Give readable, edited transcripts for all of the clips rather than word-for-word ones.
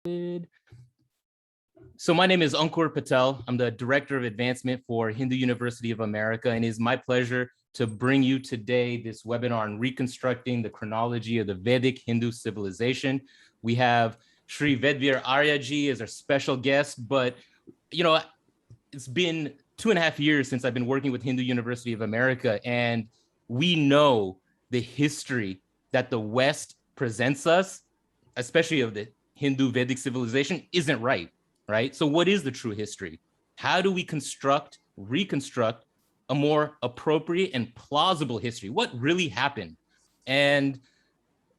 So my name is Ankur Patel. I'm the Director of Advancement for Hindu University of America, and it is my pleasure to bring you today this webinar on reconstructing the chronology of the Vedic Hindu civilization. We have Shri Vedveer Arya ji as our special guest, but you know, it's been 2.5 years since I've been working with Hindu University of America, and we know the history that the West presents us, especially of the Hindu Vedic civilization, isn't right. So what is the true history? How do we reconstruct a more appropriate and plausible history? What really happened? And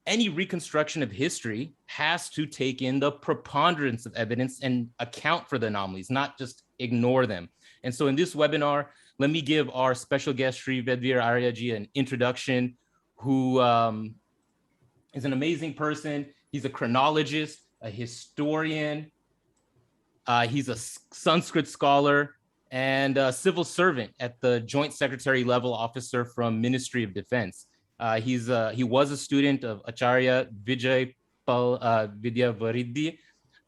any reconstruction of history has to take in the preponderance of evidence and account for the anomalies, not just ignore them. And so in this webinar, let me give our special guest, Shri Vedveer Arya ji, an introduction, who is an amazing person. He's a chronologist, a historian, he's a Sanskrit scholar and a civil servant at the Joint Secretary level officer from Ministry of Defense. He was a student of Acharya Vidyavaridhi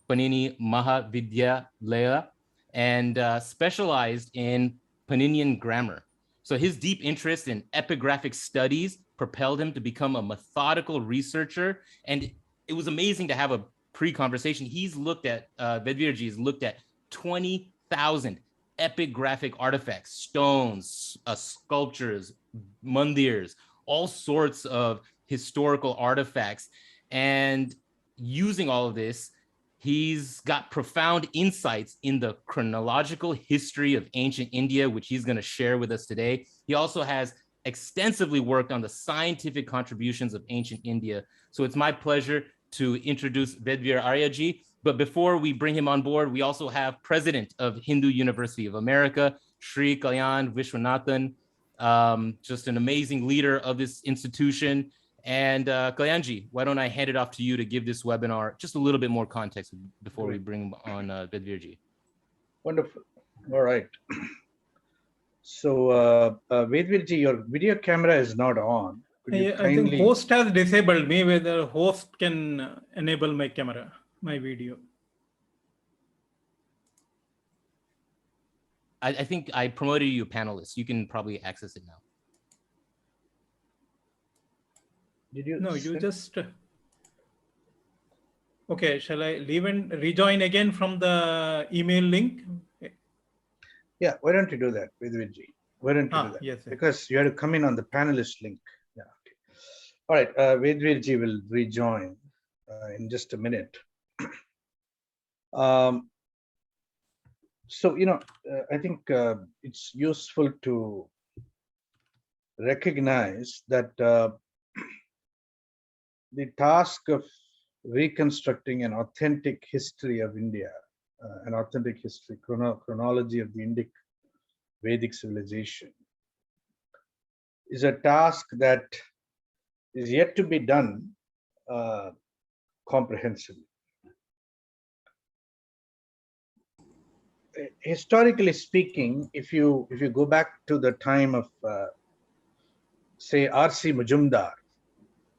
Panini Mahavidyalaya and specialized in Paninian grammar. So his deep interest in epigraphic studies propelled him to become a methodical researcher. And it was amazing to have a pre-conversation. He's looked at, Vedveer ji has looked at 20,000 epigraphic artifacts, stones, sculptures, mandirs, all sorts of historical artifacts. And using all of this, he's got profound insights in the chronological history of ancient India, which he's going to share with us today. He also has extensively worked on the scientific contributions of ancient India. So it's my pleasure to introduce Vedveer Arya ji. But before we bring him on board, we also have President of Hindu University of America, Shri Kalyan Vishwanathan, just an amazing leader of this institution. And Kalyan ji, why don't I hand it off to you to give this webinar just a little bit more context before we bring on Vedveer ji. Wonderful. All right. So Vedveer ji, your video camera is not on. I think host has disabled me, whether host can enable my camera, my video. I think I promoted you a panelist. You can probably access it now. Did you? No, you just. Okay, shall I leave and rejoin again from the email link? Yeah, why don't you do that, Vedveer ji? Why don't you do that? Yes, because you have to come in on the panelist link. Yeah. Okay. All right, Vedveer ji will rejoin in just a minute. So, you know, I think it's useful to recognize that the task of reconstructing an authentic history of India, an authentic history, chronology of the Indic Vedic civilization, is a task that is yet to be done comprehensively. Historically speaking, if you go back to the time of say R.C. Majumdar,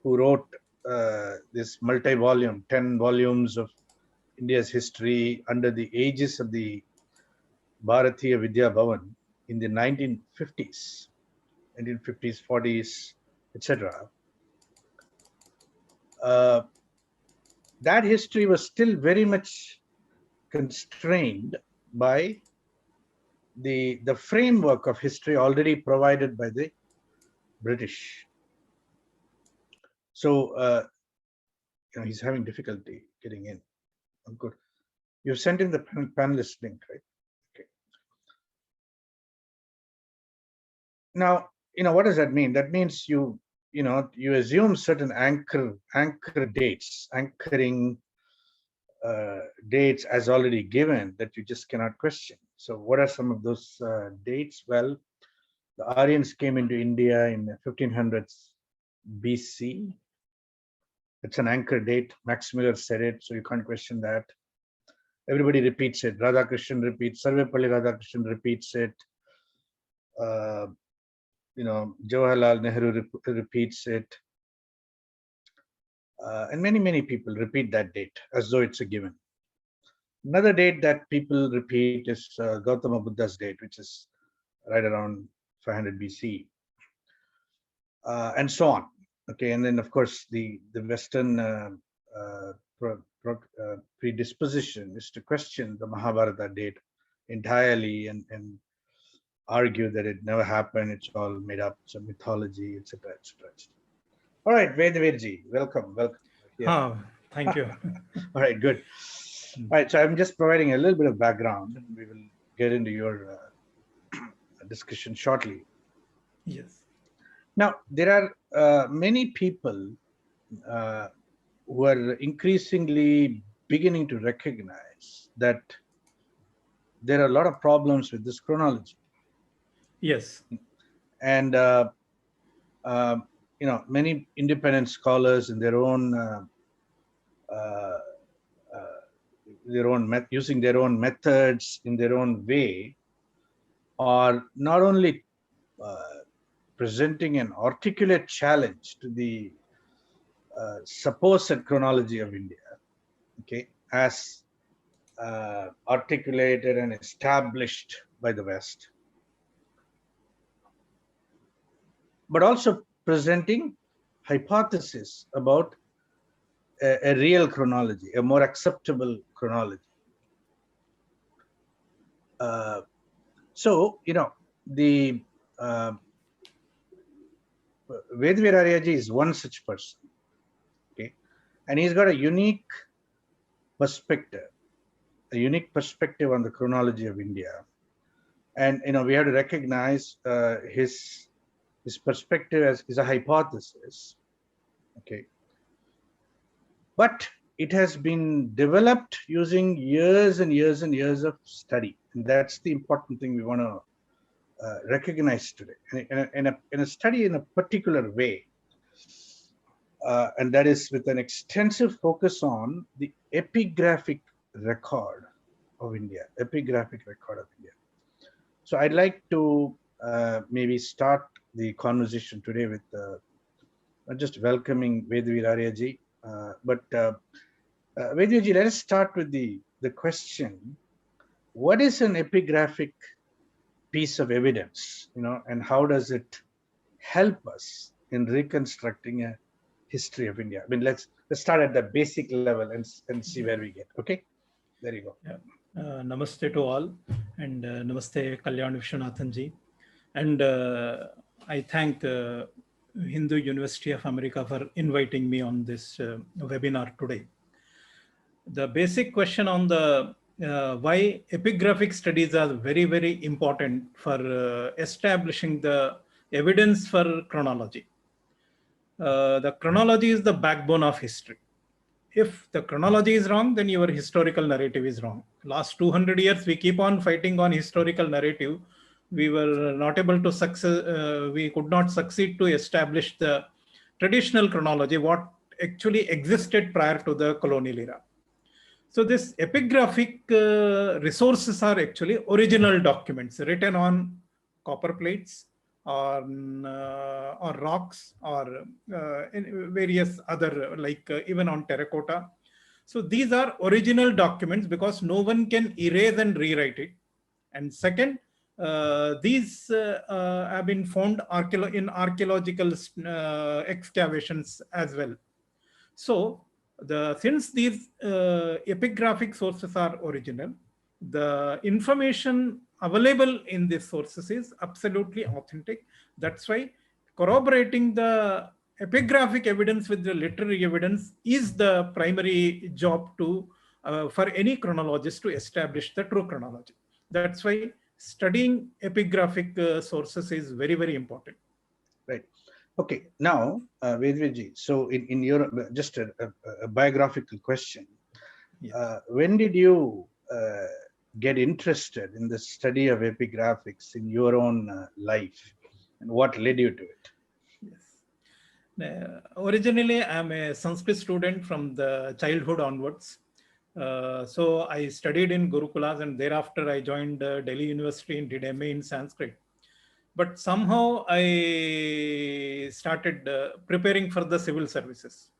who wrote this multi-volume, 10 volumes of India's history under the aegis of the Bharatiya Vidya Bhavan in the 1950s, 40s, etc. That history was still very much constrained by the framework of history already provided by the British. So, you know, he's having difficulty getting in. I'm good. You've sent in the panelist link, right? Okay. Now, you know, what does that mean? That means you assume certain anchor dates, anchoring dates as already given that you just cannot question. So what are some of those dates? Well, the Aryans came into India in 1500s BC. It's an anchor date. Max Miller said it, so you can't question that. Everybody repeats it. Radhakrishnan repeats. Sarvepalli Radhakrishnan repeats it. You know, Jawaharlal Nehru repeats it. And many people repeat that date as though it's a given. Another date that people repeat is Gautama Buddha's date, which is right around 500 BC, and so on. Okay, and then of course the Western predisposition is to question the Mahabharata date entirely and argue that it never happened, it's all made up, it's a mythology, etc., etc. All right, Vedveer, welcome. Yeah. Thank you. All right, good. All right, so I'm just providing a little bit of background, and we will get into your discussion shortly. Yes. Now, there are many people who are increasingly beginning to recognize that there are a lot of problems with this chronology. Yes. And many independent scholars in their own using their own methods in their own way are not only presenting an articulate challenge to the supposed chronology of India, okay, as articulated and established by the West, but also presenting hypotheses about a real chronology, a more acceptable chronology. So, the Vedveer Arya is one such person, okay, and he's got a unique perspective on the chronology of India, and we have to recognize his perspective as is a hypothesis, okay, but it has been developed using years and years and years of study, and that's the important thing we want to recognize today. In a study in a particular way, and that is with an extensive focus on the epigraphic record of India. So I'd like to maybe start the conversation today with not just welcoming Vedveer Arya ji, but Vedveer ji, let us start with the question: what is an epigraphic piece of evidence, and how does it help us in reconstructing a history of India? I mean, let's start at the basic level and see where we get. Okay, there you go. Yeah. Namaste to all, and Namaste Kalyan Viswanathan ji. And I thank Hindu University of America for inviting me on this webinar today. The basic question on the why epigraphic studies are very, very important for establishing the evidence for chronology. The chronology is the backbone of history. If the chronology is wrong, then your historical narrative is wrong. Last 200 years, we keep on fighting on historical narrative. We were not able to succeed. We could not succeed to establish the traditional chronology, what actually existed prior to the colonial era. So this epigraphic resources are actually original documents written on copper plates, or rocks, or various other, like even on terracotta. So these are original documents because no one can erase and rewrite it. And second, these have been found in archaeological excavations as well. So since these epigraphic sources are original, the information available in these sources is absolutely authentic. That's why corroborating the epigraphic evidence with the literary evidence is the primary job to for any chronologist to establish the true chronology. That's why studying epigraphic sources is very, very important. Right. Okay. Now, Vedveer, so in your just a biographical question, Yes. when did you get interested in the study of epigraphics in your own life, and what led you to it? Yes. Originally, I'm a Sanskrit student from the childhood onwards. So I studied in Gurukulas, and thereafter I joined Delhi University and did MA in Sanskrit. But somehow I started preparing for the civil services.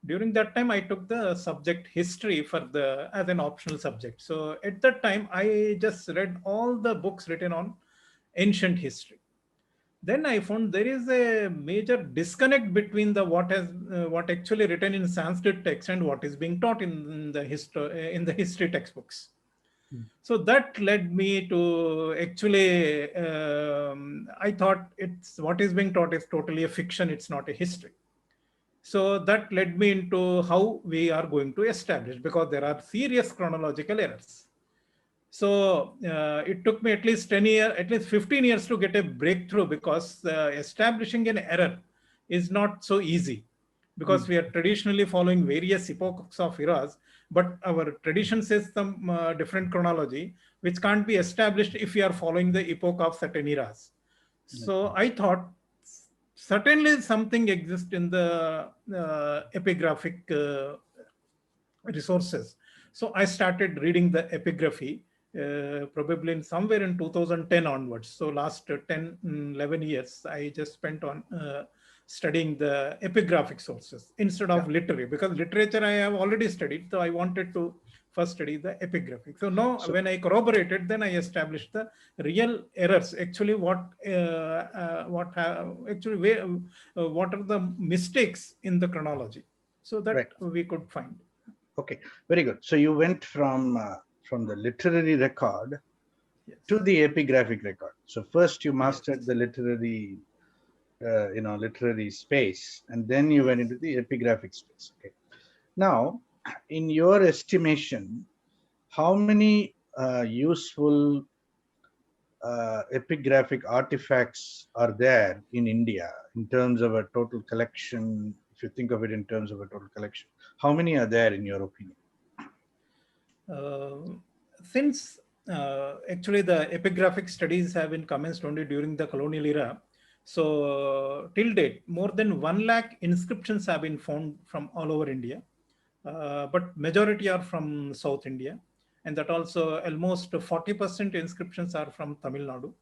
During that time, I took the subject history as an optional subject. So at that time, I just read all the books written on ancient history. Then I found there is a major disconnect between what actually written in Sanskrit text and what is being taught in the history textbooks. So that led me to actually, I thought it's what is being taught is totally a fiction. It's not a history. So that led me into how we are going to establish, because there are serious chronological errors. So it took me at least 10 years, at least 15 years to get a breakthrough, because establishing an error is not so easy, because we are traditionally following various epochs of eras, but our tradition says some different chronology, which can't be established if we are following the epoch of certain eras. So I thought certainly something exists in the epigraphic resources. So I started reading the epigraphy probably in somewhere in 2010 onwards. So last 10, 11 years, I just spent on studying the epigraphic sources instead of literary, because literature I have already studied. So I wanted to first study the epigraphic. So now when I corroborated, then I established the real errors. Actually, what are the mistakes in the chronology, so that we could find. Okay, very good. So you went from the literary record to the epigraphic record. So first you mastered the literary, literary space, and then you went into the epigraphic space. Okay. Now, in your estimation, how many useful epigraphic artifacts are there in India in terms of a total collection? If you think of it in terms of a total collection, how many are there in your opinion? Since actually the epigraphic studies have been commenced only during the colonial era, so till date, more than 1 lakh inscriptions have been found from all over India, but majority are from South India, and that also almost 40% inscriptions are from Tamil Nadu.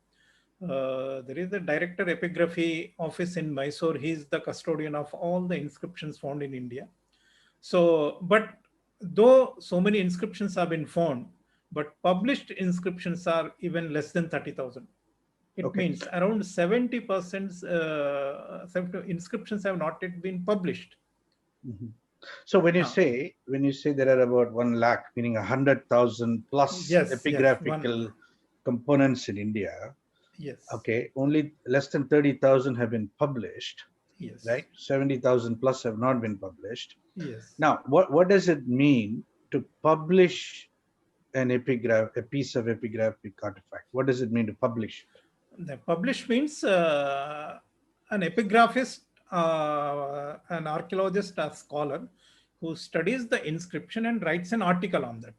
There is a director epigraphy office in Mysore. He is the custodian of all the inscriptions found in India. So, but though so many inscriptions have been found, but published inscriptions are even less than 30,000. It means around 70% inscriptions have not yet been published. So when you say there are about 1 lakh, meaning 100,000 plus epigraphical components in India, okay, only less than 30,000 have been published, right? 70,000 plus have not been published. Now, what does it mean to publish a piece of epigraphic artifact? What does it mean to publish it? The publish means an epigraphist, an archaeologist, a scholar who studies the inscription and writes an article on that.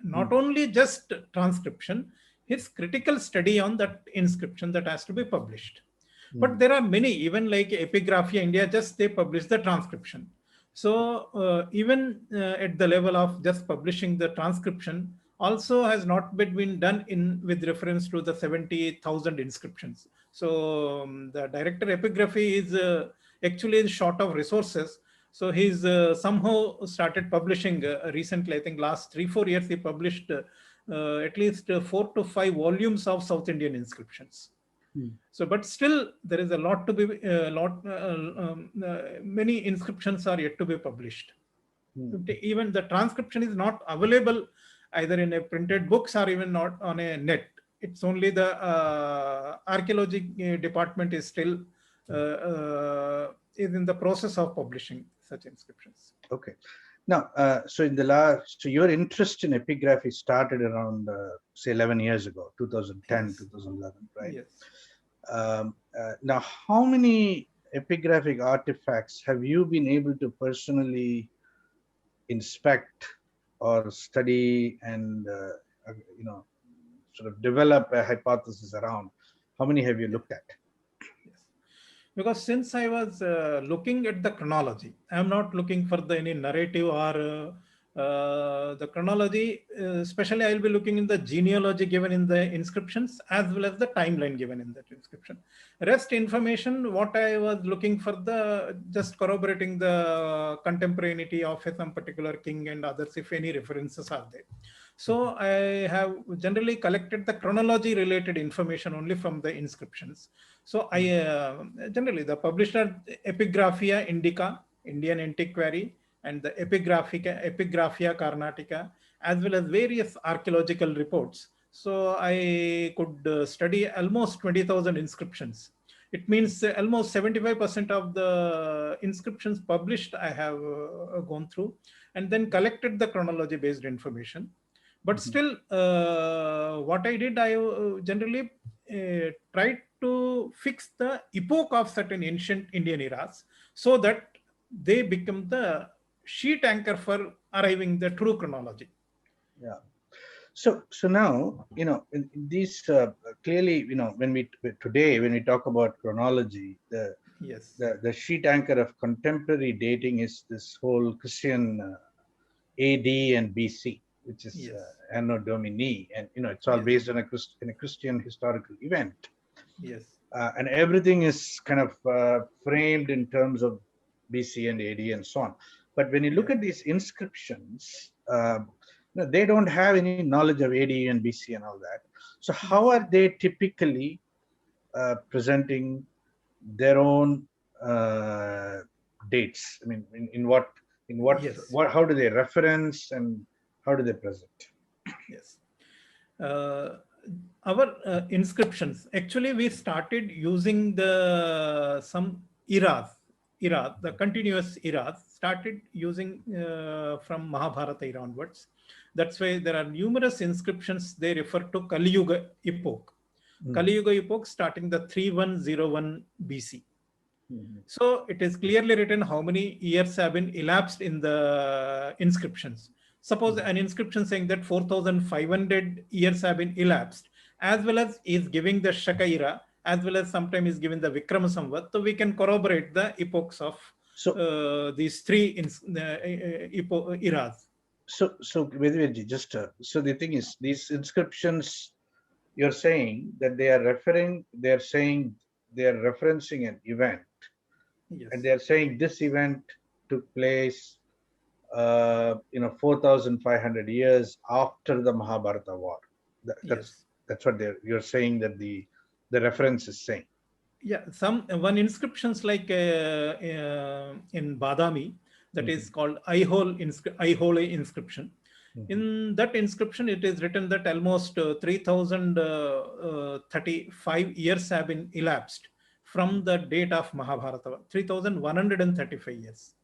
Not only just transcription, his critical study on that inscription that has to be published. But there are many, even like Epigraphia India, just they publish the transcription. So even at the level of just publishing the transcription also has not been done with reference to the 70,000 inscriptions. So the director epigraphy is actually short of resources. So he's somehow started publishing recently. I think last 3-4 years he published at least 4 to 5 volumes of South Indian inscriptions. So, but still there is a lot to be, many inscriptions are yet to be published. Even the transcription is not available either in a printed books or even not on a net. It's only the archaeology department is still is in the process of publishing such inscriptions. Okay. Now, so your interest in epigraphy started around, say, 11 years ago, 2010, 2011, right? Yes. Now, how many epigraphic artifacts have you been able to personally inspect or study and, sort of develop a hypothesis around? How many have you looked at? Because since I was looking at the chronology, I am not looking for any narrative or The chronology, especially I will be looking in the genealogy given in the inscriptions as well as the timeline given in that inscription. Rest information, what I was looking for, the just corroborating the contemporaneity of some particular king and others, if any references are there. So I have generally collected the chronology related information only from the inscriptions. So I generally the published are Epigraphia Indica, Indian Antiquary, and the Epigraphia Carnatica, as well as various archaeological reports. So I could study almost 20,000 inscriptions. It means almost 75% of the inscriptions published I have gone through, and then collected the chronology based information. But still, what I did, I generally tried to fix the epoch of certain ancient Indian eras so that they become the sheet anchor for arriving the true chronology. Yeah. So now, in these clearly, when we talk about chronology, Yes. the sheet anchor of contemporary dating is this whole Christian AD and BC, which is Yes. Anno Domini, and it's all Yes. based on a Christian historical event. Yes. And everything is kind of framed in terms of BC and AD and so on. But when you look at these inscriptions, they don't have any knowledge of AD and BC and all that. So how are they typically presenting their own dates? I mean, in what, Yes. how do they reference and how do they present? Yes. Our inscriptions, actually we started using some eras, the continuous eras, started using from Mahabharata era onwards. That's why there are numerous inscriptions, they refer to Kali Yuga epoch. Kali Yuga epoch starting the 3101 BC. So it is clearly written how many years have been elapsed in the inscriptions. Suppose an inscription saying that 4,500 years have been elapsed, as well as is giving the Shakai era, as well as sometimes is given the Vikrama Samvat, so we can corroborate the epochs of these three eras. So Vedveer, just so the thing is, these inscriptions, you're saying that they are referencing an event, and they are saying this event took place 4,500 years after the Mahabharata war. That's what you're saying, that the reference is saying. Yeah, one inscriptions like in Badami, that is called Aihole inscription. In that inscription, it is written that almost 3,035 years have been elapsed from the date of Mahabharata, 3,135 years.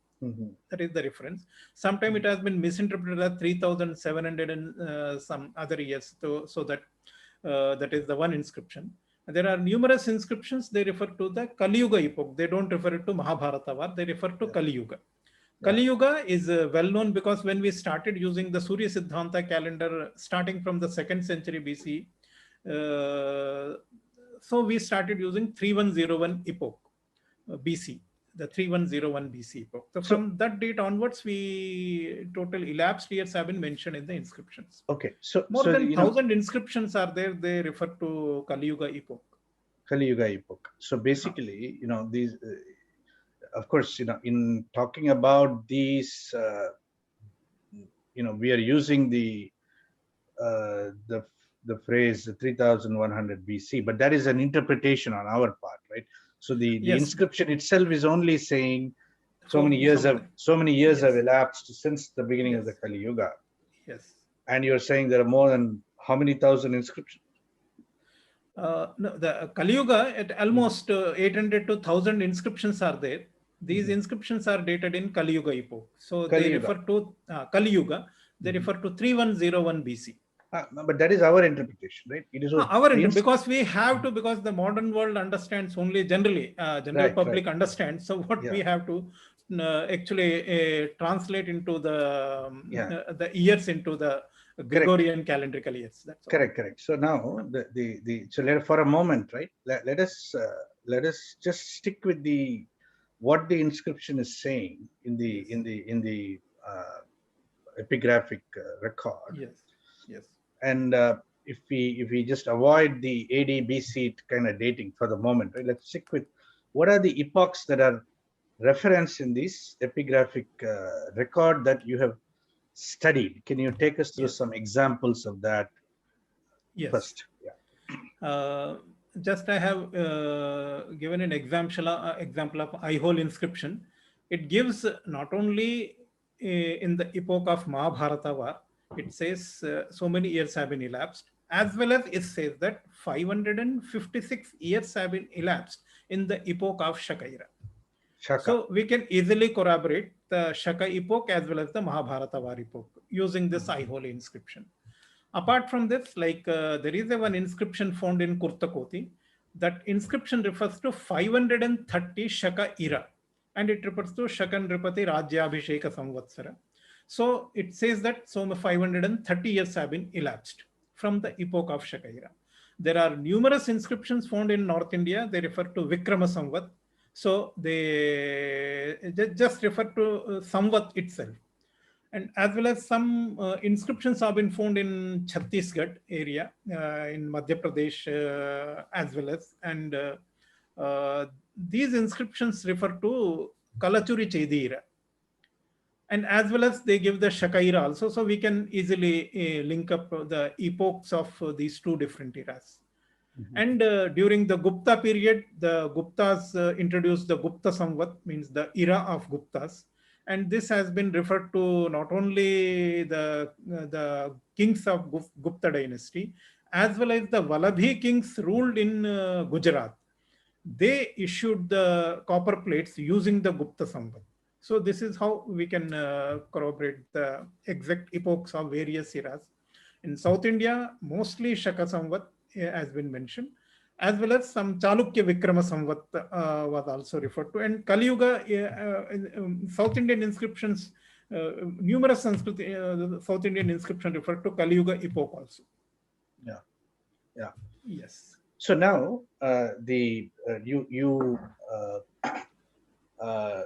That is the reference. Sometimes it has been misinterpreted as 3,700 and some other years. So that that is the one inscription. There are numerous inscriptions, they refer to the Kali Yuga epoch. They don't refer to Mahabharata war, they refer to Kali Yuga. Kali Yuga is well known because when we started using the Surya Siddhanta calendar starting from the 2nd century BC, so we started using 3101 epoch BC, the 3101 BC epoch. So from that date onwards, we total elapsed years have been mentioned in the inscriptions. Okay, so more than 1,000 inscriptions are there. They refer to Kali Yuga epoch. Kali Yuga epoch. So basically, these, of course, in talking about these, we are using the phrase 3,100 BC, but that is an interpretation on our part, right? So the inscription itself is only saying so many years have elapsed since the beginning of the Kali Yuga. Yes. And you're saying there are more than how many thousand inscriptions? No, the Kali Yuga, at almost 800 to 1,000 inscriptions are there. These inscriptions are dated in Kali Yuga epoch. So they refer to Kali Yuga. They refer to 3101 BC. But that is our interpretation, right? It is our because we have to, because the modern world understands only generally, general public understands. So what we have to actually translate into the years into the Gregorian calendrical years. That's correct. So now so for a moment, right? Let us just stick with what the inscription is saying in the epigraphic record. Yes. Yes. And if we just avoid the AD BC kind of dating for the moment, right, let's stick with what are the epochs that are referenced in this epigraphic record that you have studied. Can you take us through Yes. some examples of that first? Just I have given an example of eye-hole inscription. It gives not only in the epoch of Mahabharata war, it says so many years have been elapsed, as well as it says that 556 years have been elapsed in the epoch of Shakai. Shaka. So we can easily corroborate the Shaka epoch as well as the Mahabharata war epoch using this eye-hole inscription. Apart from this, like there is one inscription found in Kurtakoti. That inscription refers to 530 Shaka era, and it refers to Shaka Nripati Rajyabhisheka Samvatsara. So it says that 530 years have been elapsed from the epoch of Shaka era. There are numerous inscriptions found in North India. They refer to Vikrama Samvat. So they just refer to Samvat itself. And as well as some inscriptions have been found in Chhattisgarh area, in Madhya Pradesh as well as, and these inscriptions refer to Kalachuri Chedi era. And as well as they give the Shaka era also, so we can easily link up the epochs of these two different eras. And during the Gupta period, the Guptas introduced the Gupta Samvat, means the era of Guptas. And this has been referred to not only the kings of Gupta dynasty, as well as the Vallabhi kings ruled in Gujarat. They issued the copper plates using the Gupta Samvat. So this is how we can corroborate the exact epochs of various eras. In South India, mostly Shaka Samvat has been mentioned, as well as some Chalukya Vikrama Samvat was also referred to. And Kali Yuga, South Indian inscriptions, numerous South Indian inscriptions refer to Kali Yuga epoch also. Yeah, yeah. Yes. So now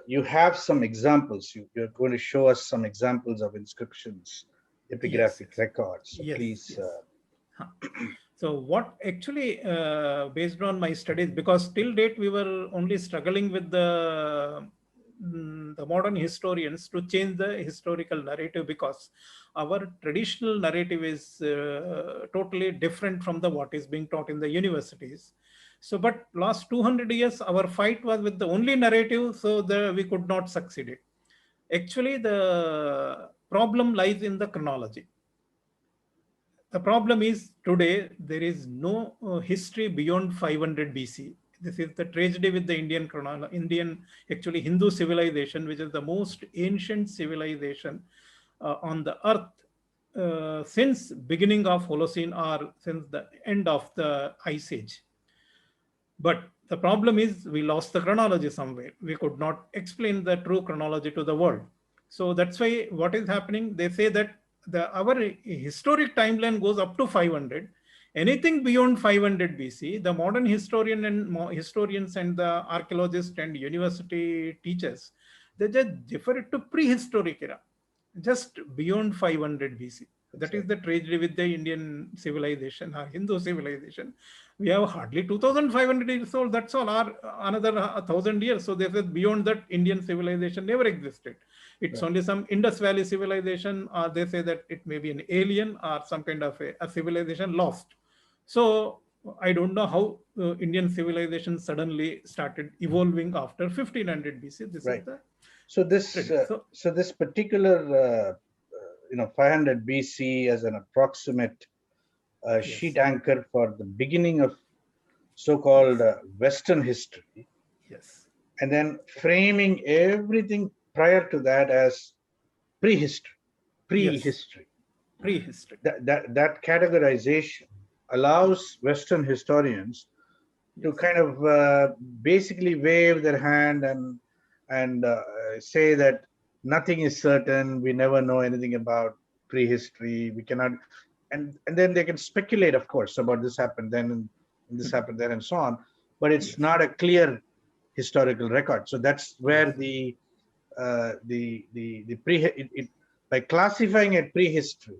you have some examples. You're going to show us some examples of inscriptions, epigraphic records. So please. So what actually, based on my studies, because till date we were only struggling with the modern historians to change the historical narrative, because our traditional narrative is totally different from what is being taught in the universities. So, but last 200 years, our fight was with the only narrative, so we could not succeed it. Actually, the problem lies in the chronology. The problem is today there is no history beyond 500 BC. This is the tragedy with the Indian actually Hindu civilization, which is the most ancient civilization on the earth since beginning of Holocene, or since the end of the Ice Age. But the problem is we lost the chronology somewhere. We could not explain the true chronology to the world. So that's why what is happening, they say that our historic timeline goes up to 500. Anything beyond 500 BC, the modern historians and the archaeologists and university teachers, they just defer it to prehistoric era, just beyond 500 BC. That is the tragedy with the Indian civilization, or Hindu civilization. We have hardly 2,500 years old. That's all. Or another 1,000 years. So they said beyond that, Indian civilization never existed. It's only some Indus Valley civilization, or they say that it may be an alien or some kind of a civilization lost. So I don't know how Indian civilization suddenly started evolving after 1500 BC. This is the so this particular 500 BC as an approximate sheet anchor for the beginning of so-called Western history. Yes. And then framing everything prior to that as prehistory. That categorization allows Western historians to kind of basically wave their hand and say that nothing is certain. We never know anything about prehistory. We cannot, and then they can speculate, of course, about this happened then and this happened there and so on. But it's not a clear historical record. So that's where by classifying it prehistory,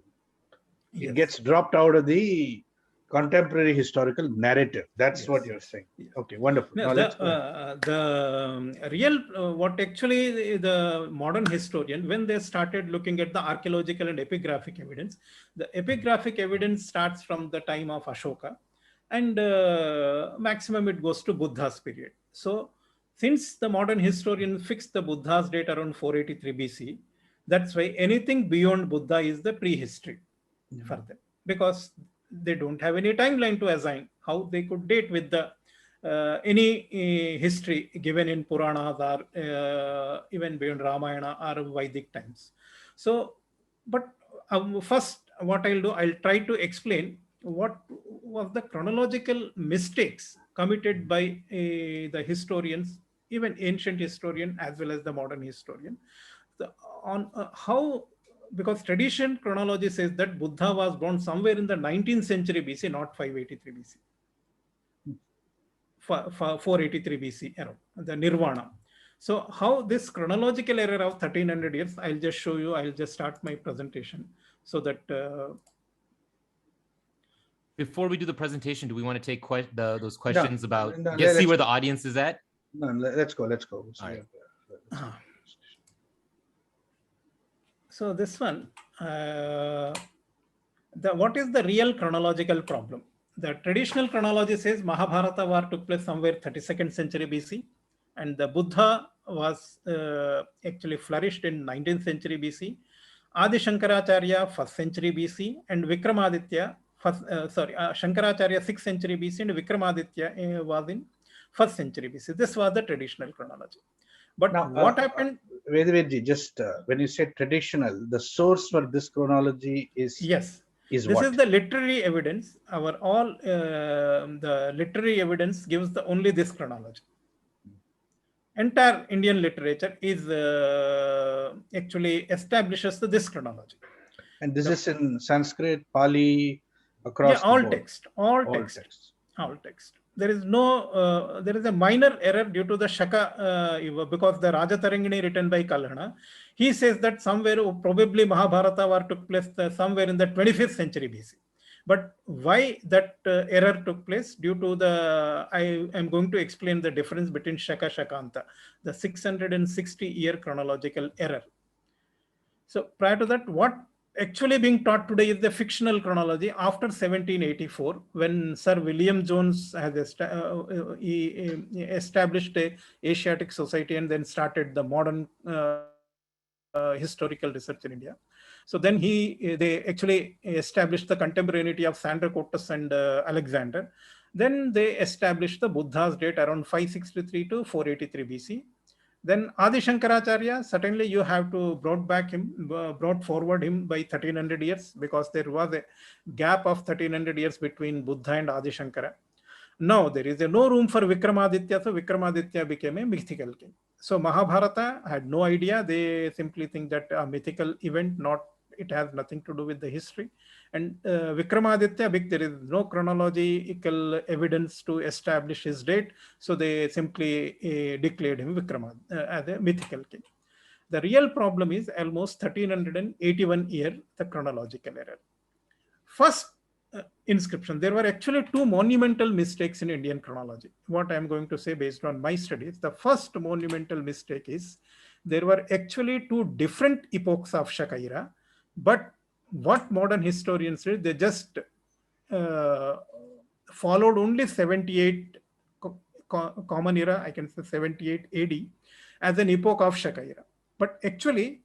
Yes. it gets dropped out of the contemporary historical narrative. That's Yes. what you're saying. Yes. Okay, wonderful. No, Now let's go ahead. the real what actually the modern historian, when they started looking at the archaeological and epigraphic evidence, the epigraphic evidence starts from the time of Ashoka, and maximum it goes to Buddha's period. So since the modern historian fixed the Buddha's date around 483 BC, that's why anything beyond Buddha is the prehistory for them, because they don't have any timeline to assign how they could date with the any history given in Puranas or even beyond Ramayana or Vedic times. So, but first, what I'll do, I'll try to explain what was the chronological mistakes committed by the historians, even ancient historian as well as the modern historian, on how, because tradition chronology says that Buddha was born somewhere in the 19th century BC, not 583 BC. 483 BC, around the Nirvana. So how this chronological error of 1300 years, I'll just show you, I'll just start my presentation so that... Before we do the presentation, do we want to take those questions No, about, no, see where the audience is at? No, let's go. All right. So this one, what is the real chronological problem? The traditional chronology says Mahabharata war took place somewhere 32nd century BC, and the Buddha was actually flourished in 19th century BC. Adi Shankaracharya 1st century BC, and Vikramaditya, Shankaracharya 6th century BC, and Vikramaditya was in 1st century BC. This was the traditional chronology. But now, what happened? Vedveer, just when you say traditional, the source for this chronology is this what? Is the literary evidence. Our the literary evidence gives the only this chronology. Entire Indian literature is actually establishes this chronology. And this is in Sanskrit, Pali, across all the board. Text, all text. There is no, there is a minor error due to the Shaka, because the Rajatarangini written by Kalhana, he says that somewhere probably Mahabharata war took place somewhere in the 25th century BC. But why that error took place? Due to the, I am going to explain the difference between Shaka Shakanta, the 660-year chronological error. So prior to that, what actually being taught today is the fictional chronology after 1784, when Sir William Jones has established a Asiatic Society and then started the modern historical research in India. So then they actually established the contemporaneity of Sandracotus and Alexander. Then they established the Buddha's date around 563 to 483 BC. Then Adi Shankaracharya, certainly you have to brought forward him by 1300 years, because there was a gap of 1300 years between Buddha and Adi Shankara. Now there is no room for Vikramaditya, so Vikramaditya became a mythical king. So Mahabharata had no idea. They simply think that a mythical event, it has nothing to do with the history. And Vikramaditya, there is no chronological evidence to establish his date. So they simply declared him Vikramaditya as a mythical king. The real problem is almost 1381 year, the chronological error. First inscription, there were actually two monumental mistakes in Indian chronology. What I'm going to say based on my studies, the first monumental mistake is there were actually two different epochs of Shaka era, but what modern historians did, they just followed only 78 common era, I can say 78 AD, as an epoch of Shaka era. But actually,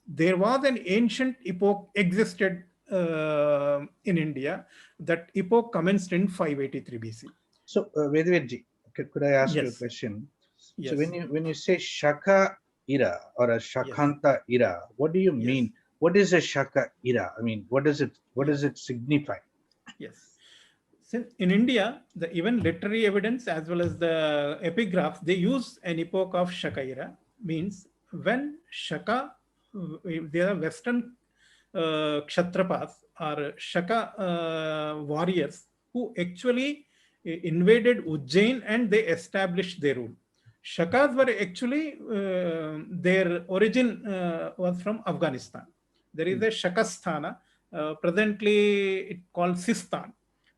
there was an ancient epoch existed in India. That epoch commenced in 583 BC. So, Vedveer, could I ask you a question? So, when you say Shaka era or a Shakanta era, what do you mean? What is a Shaka era? I mean, what does it signify? Yes. Since in India, the even literary evidence as well as the epigraphs, they use an epoch of Shaka era, means when Shaka, they are Western Kshatrapas or Shaka warriors who actually invaded Ujjain and they established their rule. Shakas were actually, their origin was from Afghanistan. There is a Shakasthana. Presently, it called Sistan.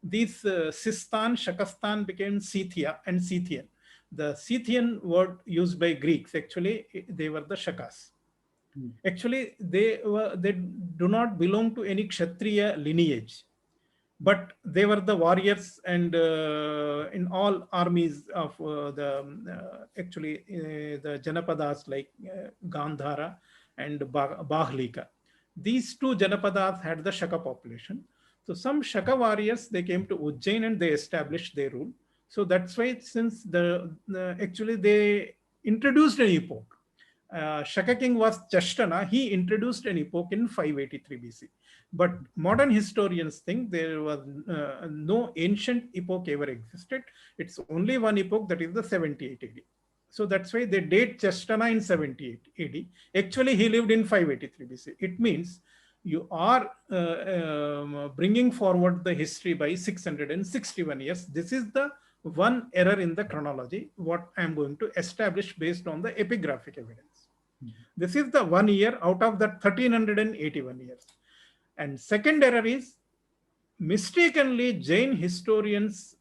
These Sistan, Shakastan became Scythia and Scythian. The Scythian word used by Greeks, actually, they were the Shakas. Actually, they do not belong to any Kshatriya lineage, but they were the warriors, and in all armies of the Janapadas like Gandhara and Bahlika. These two Janapadas had the Shaka population. So some Shaka warriors, they came to Ujjain and they established their rule. So that's why, since actually they introduced an epoch. Shaka king was Chashtana. He introduced an epoch in 583 BC. But modern historians think there was no ancient epoch ever existed. It's only one epoch, that is the 78 AD. So that's why they date Chashtana in 78 AD. Actually, he lived in 583 BC. It means you are bringing forward the history by 661 years. This is the one error in the chronology, what I am going to establish based on the epigraphic evidence. This is the 1 year out of the 1381 years. And second error is, mistakenly Jain historians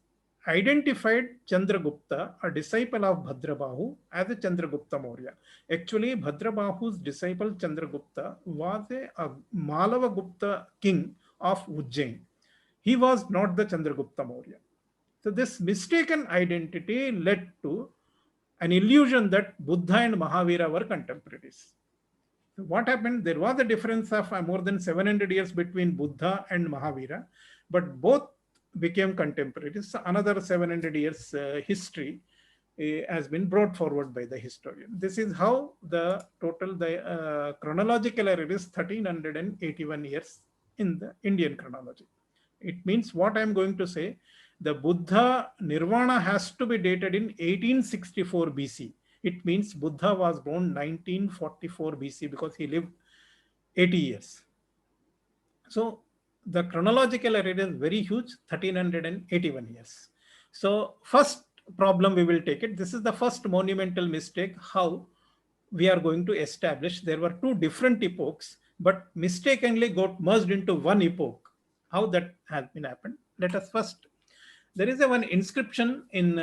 identified Chandragupta, a disciple of Bhadrabahu, as a Chandragupta Maurya. Actually, Bhadrabahu's disciple Chandragupta was a Malava Gupta king of Ujjain. He was not the Chandragupta Maurya. So this mistaken identity led to an illusion that Buddha and Mahavira were contemporaries. So what happened? There was a difference of more than 700 years between Buddha and Mahavira, but both became contemporaries. So another 700 years history has been brought forward by the historian. This is how the chronological error is 1381 years in the Indian chronology. It means, what I am going to say, the Buddha Nirvana has to be dated in 1864 BC. It means Buddha was born 1944 BC because he lived 80 years. So the chronological error is very huge, 1381 years. So first problem we will take it. This is the first monumental mistake, how we are going to establish there were two different epochs, but mistakenly got merged into one epoch. How that has been happened? Let us first, there is one inscription in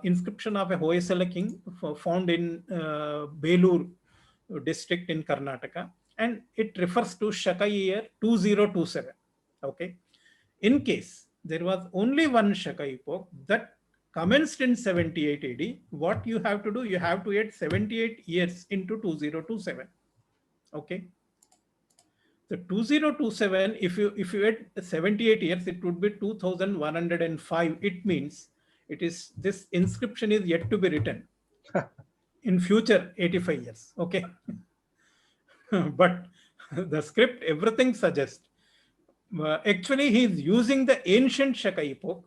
inscription of a Hoysala king found in Belur district in Karnataka, and it refers to Shakai year 2027. Okay, in case there was only one Shaka epoch that commenced in 78 AD, what you have to do, you have to add 78 years into 2027. Okay. So 2027, if you add 78 years, it would be 2105. It means this inscription is yet to be written in future 85 years. Okay. But the script, everything suggests. Actually, he is using the ancient Shaka epoch,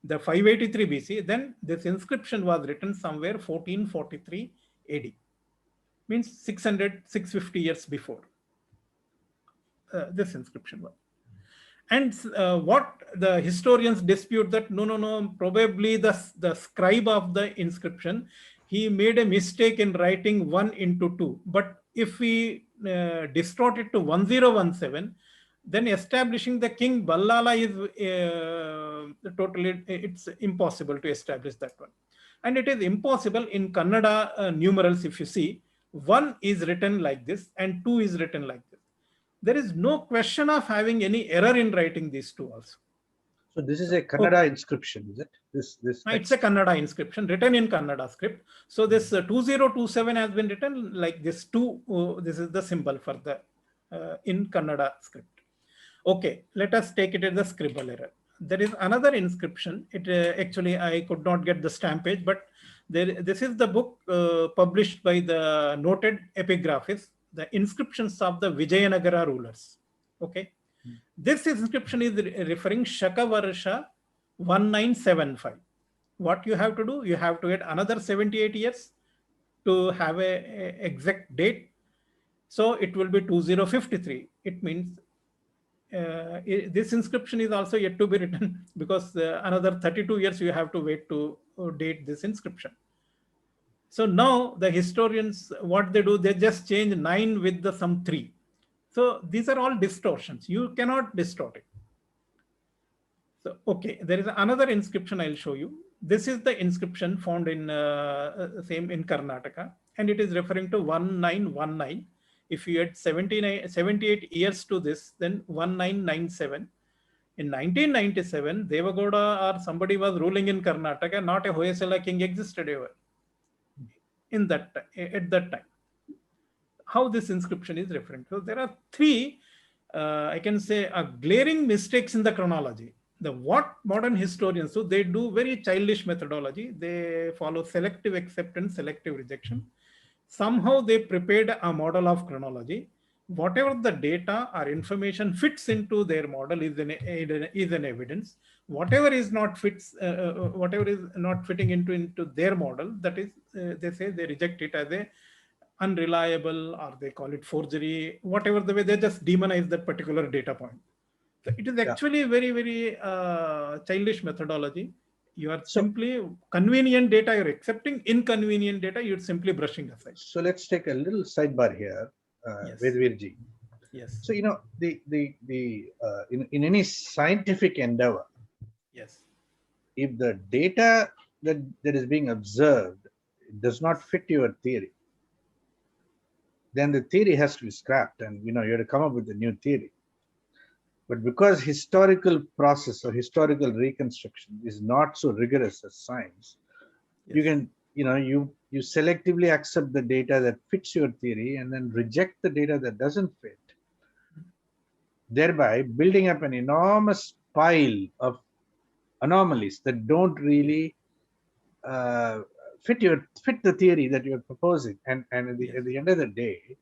the 583 BC. Then this inscription was written somewhere 1443 AD. Means 650 years before. This inscription was. And what the historians dispute that no, probably the scribe of the inscription, he made a mistake in writing 1 into 2. But if we distort it to 1017, then establishing the king Ballala is totally, it's impossible to establish that one. And it is impossible in Kannada numerals. If you see, 1 is written like this and 2 is written like this. There is no question of having any error in writing these two also. So this is a Kannada inscription, is it? This it's a Kannada inscription written in Kannada script. So this 2027 has been written like this 2. This is the symbol for the in Kannada script. Okay, let us take it as a scribal error. There is another inscription. It actually I could not get the stamp page, but this is the book published by the noted epigraphist, the inscriptions of the Vijayanagara rulers. Okay. This inscription is referring Shaka Varsha 1975. What you have to do, you have to add another 78 years to have a exact date. So it will be 2053. It means this inscription is also yet to be written because another 32 years you have to wait to date this inscription. So now the historians, what they do, they just change 9 with the some 3. So these are all distortions. You cannot distort it. So, okay, there is another inscription I'll show you. This is the inscription found in same in Karnataka, and it is referring to 1919. If you add 78 years to this, then 1997. In 1997, Devagowda or somebody was ruling in Karnataka, not a Hoysala king existed ever in that at that time. How this inscription is referring to. There are 3, I can say, glaring mistakes in the chronology. What modern historians do, they do very childish methodology. They follow selective acceptance, selective rejection. Somehow they prepared a model of chronology. Whatever the data or information fits into their model is an evidence. Whatever is not whatever is not fitting into their model, that is, they say they reject it as a unreliable, or they call it forgery, whatever the way, they just demonize that particular data point. So it is actually very, very childish methodology. You are simply convenient data, you're accepting. Inconvenient data, you're simply brushing aside. So let's take a little sidebar here, Vedveer. Yes. So, you know, in any scientific endeavor, yes, if the data that is being observed does not fit your theory, then the theory has to be scrapped, and you have to come up with a new theory. But because historical process or historical reconstruction is not so rigorous as science, you can, you selectively accept the data that fits your theory and then reject the data that doesn't fit, thereby building up an enormous pile of anomalies that don't really fit the theory that you're proposing. And at the end of the day,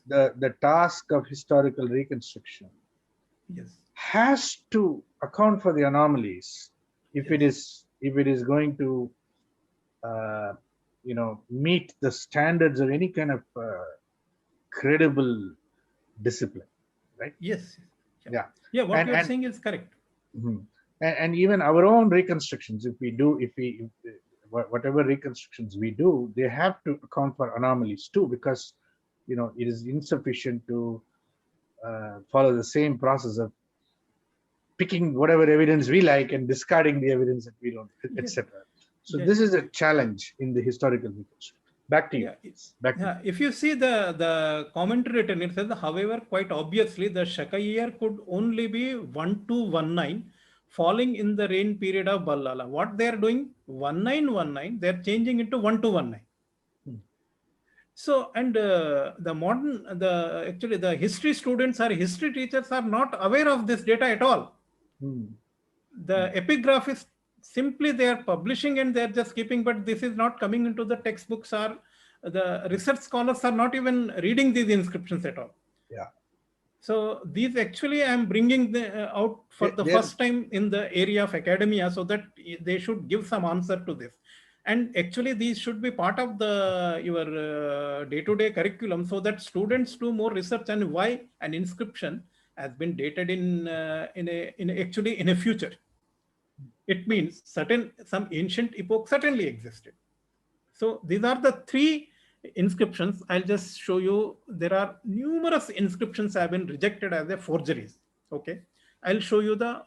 the task of historical reconstruction has to account for the anomalies if it is going to meet the standards of any kind of credible discipline, right? Yes. Yeah. What you're saying is correct. Mm-hmm. And even our own reconstructions, whatever reconstructions we do, they have to account for anomalies too, because it is insufficient to follow the same process of picking whatever evidence we like and discarding the evidence that we don't, etc. So this is a challenge in the historical reconstruction. Back to you. If you see the commentary written, it says, however, quite obviously, the Shakai year could only be 1219, falling in the reign period of Ballala. What they are doing, 1919, they are changing into 1219. So, and actually the history students or history teachers are not aware of this data at all. The epigraphists, simply they are publishing and they are just keeping, but this is not coming into the textbooks, or the research scholars are not even reading these inscriptions at all. Yeah. So these actually I am bringing out for the first time in the area of academia, so that they should give some answer to this. And actually these should be part of your day-to-day curriculum, so that students do more research and why an inscription has been dated in a future. It means some ancient epoch certainly existed. So these are the 3 inscriptions. I'll just show you. There are numerous inscriptions have been rejected as a forgeries. Okay, I'll show you the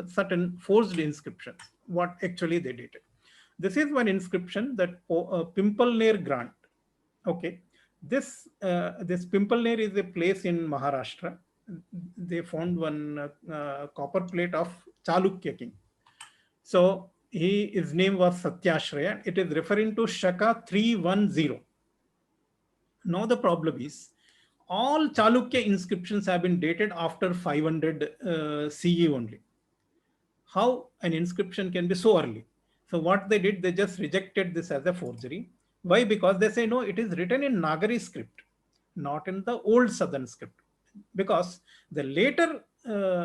certain forged inscriptions, what actually they dated. This is one inscription, that Pimpalner Grant. Okay, this Pimpalner is a place in Maharashtra. They found one copper plate of Chalukya king. So his name was Satyashraya. It is referring to Shaka 310. Now the problem is, all Chalukya inscriptions have been dated after 500 CE only. How an inscription can be so early? So what they did, they just rejected this as a forgery. Why? Because they say, no, it is written in Nagari script, not in the old Southern script. Because the later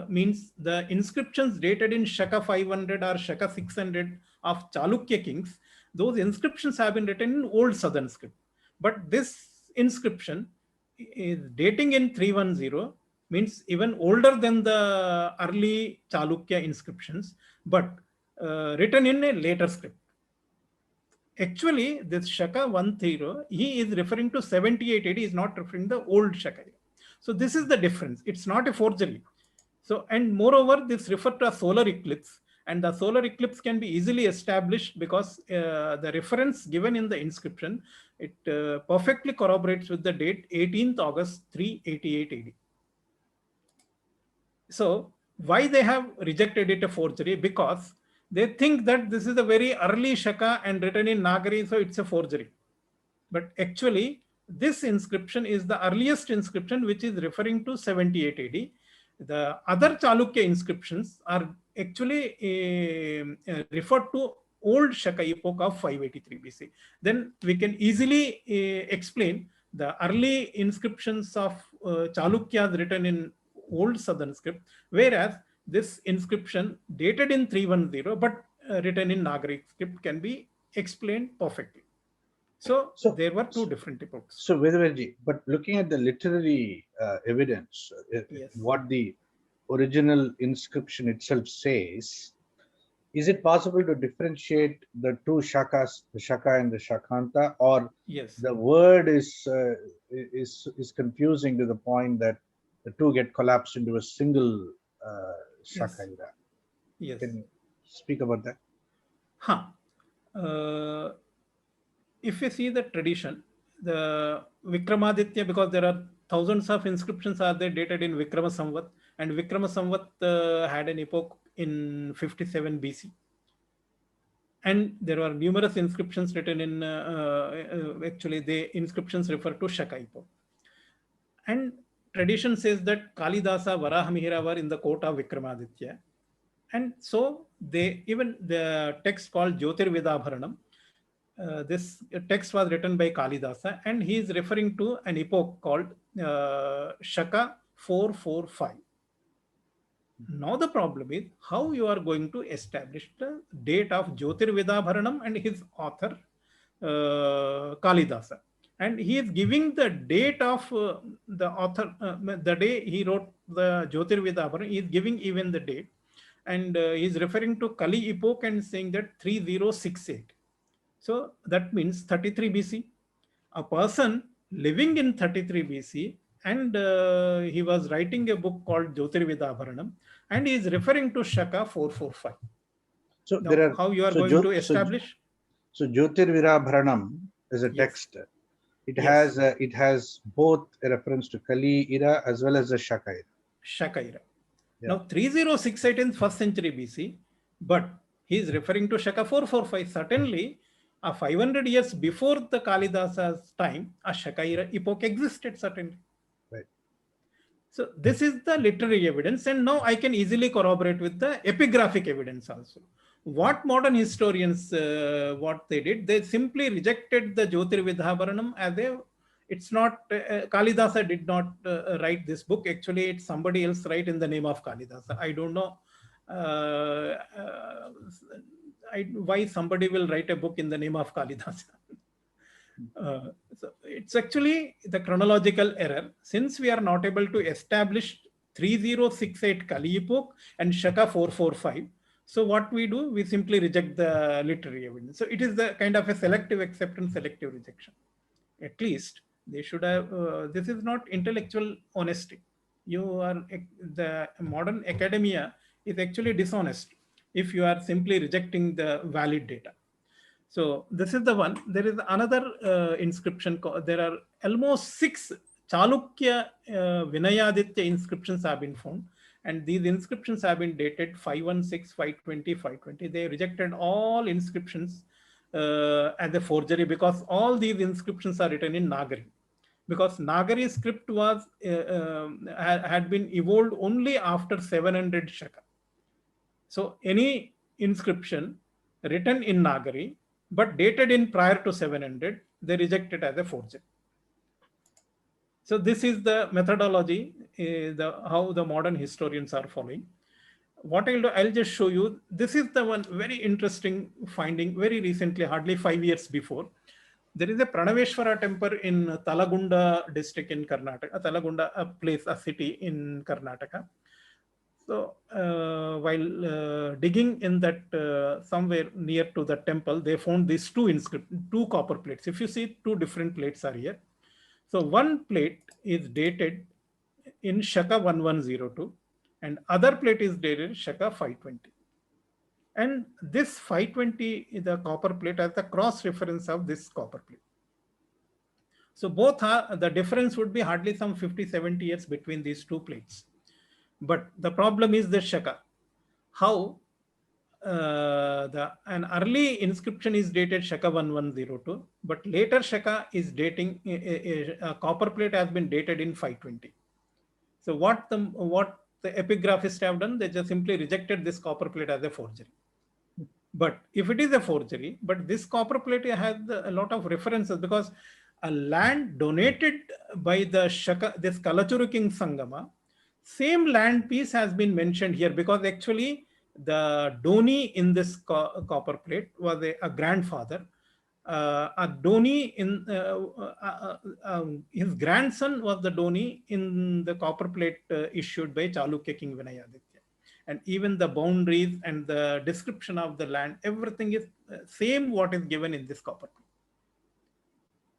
means the inscriptions dated in Shaka 500 or Shaka 600 of Chalukya kings, those inscriptions have been written in old Southern script. But this inscription is dating in 310, means even older than the early Chalukya inscriptions, but written in a later script. actually this Shaka 130, he is referring to 78 AD, he is not referring to the old Shakai. So this is the difference. It's not a forgery. So, and moreover, this refers to a solar eclipse, and the solar eclipse can be easily established because the reference given in the inscription, it perfectly corroborates with the date 18th August 388 AD. So why they have rejected it a forgery? Because they think that this is a very early Shaka and written in Nagari, so it's a forgery. But actually, this inscription is the earliest inscription which is referring to 78 AD. The other Chalukya inscriptions are actually referred to old Shaka epoch of 583 BC. Then we can easily explain the early inscriptions of Chalukyas written in old southern script, whereas this inscription dated in 310 but written in Nagari script can be explained perfectly. So there were two different epochs. So Vedveer, but looking at the literary evidence, Yes. what the original inscription itself says, is it possible to differentiate the two Shakas, the Shaka and the Shakanta, or Yes. the word is confusing to the point that the two get collapsed into a single Shaka? Yes. Can you speak about that? If you see the tradition, the Vikramaditya, because there are thousands of inscriptions are there dated in Vikrama Samvat, and Vikrama Samvat had an epoch in 57 BC. And there are numerous inscriptions written in, actually the inscriptions refer to Shaka epoch. And tradition says that Kalidasa, Varahamihira were in the court of Vikramaditya. And so they, even the text called Jyotirvedabharanam, this text was written by Kalidasa, and he is referring to an epoch called Shaka 445. Now the problem is how you are going to establish the date of Jyotirvedabharanam and his author Kalidasa. And he is giving the date of the author, the day he wrote the Jyotirvedabharanam, he is giving even the date. And he is referring to Kali epoch and saying that 3068. So that means 33 BC. A person living in 33 BC, and he was writing a book called Jyotirvedabharanam, and he is referring to Shaka 445. So now, there are, how you are going to establish? So Jyotirvedabharanam is a text. It has both a reference to Kali era as well as the Shaka era. Shaka era. Now 3068 in 1st century BC, but he is referring to Shaka 445. Certainly, 500 years before the Kalidasa's time, a Shaka era epoch existed, certainly. Right. So this is the literary evidence, and now I can easily corroborate with the epigraphic evidence also. What modern historians, what they did, they simply rejected the Jyotirvedabharanam as a, it's not, Kalidasa did not write this book. Actually, it's somebody else write in the name of Kalidasa. I don't know why somebody will write a book in the name of Kalidasa. So it's actually the chronological error. Since we are not able to establish 3068 Kali epoch and Shaka 445, so what we do, we simply reject the literary evidence. So it is the kind of a selective acceptance, selective rejection. At least they should have, this is not intellectual honesty. You are, the modern academia is actually dishonest if you are simply rejecting the valid data. So this is the one. There is another inscription. There are almost 6 Chalukya Vinayaditya inscriptions have been found. And these inscriptions have been dated 516, 520, 520. They rejected all inscriptions as a forgery because all these inscriptions are written in Nagari. Because Nagari script was had been evolved only after 700 Shaka. So any inscription written in Nagari but dated in prior to 700, they reject it as a forgery. So this is the methodology, how the modern historians are following. What I'll do, I'll just show you. This is the one very interesting finding very recently, hardly 5 years before. There is a Pranaveshwara temple in Talagunda district in Karnataka, Talagunda, a place, a city in Karnataka. So while digging in that somewhere near to the temple, they found these two copper plates. If you see, two different plates are here. So one plate is dated in Shaka 1102 and other plate is dated Shaka 520. And this 520 is the copper plate as the cross reference of this copper plate. So both are, the difference would be hardly some 50, 70 years between these two plates. But the problem is the Shaka. How an early inscription is dated Shaka 1102, but later Shaka is dating, a copper plate has been dated in 520. So what the epigraphists have done, they just simply rejected this copper plate as a forgery. But if it is a forgery, but this copper plate has a lot of references, because a land donated by the Shaka, this Kalachuru King Sangama, same land piece has been mentioned here, because actually the Doni in this copper plate was a grandfather. A Doni in his grandson was the Doni in the copper plate issued by Chalukya King Vinayaditya. And even the boundaries and the description of the land, everything is same what is given in this copper plate.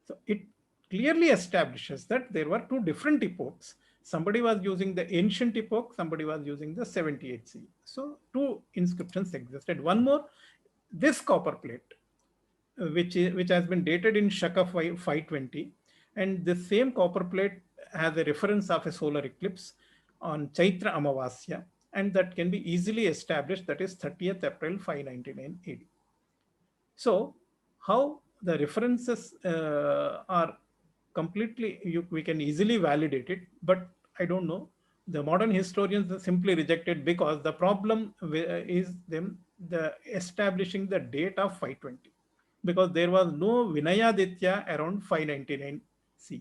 So it clearly establishes that there were two different epochs. Somebody was using the ancient epoch, somebody was using the 78 CE. So two inscriptions existed. One more, this copper plate, which has been dated in Shaka 520, and the same copper plate has a reference of a solar eclipse on Chaitra Amavasya, and that can be easily established, that is 30th April 599 AD. So how the references are completely, we can easily validate it, but I don't know. The modern historians simply rejected, because the problem is them the establishing the date of 520, because there was no Vinayaditya around 599 CE.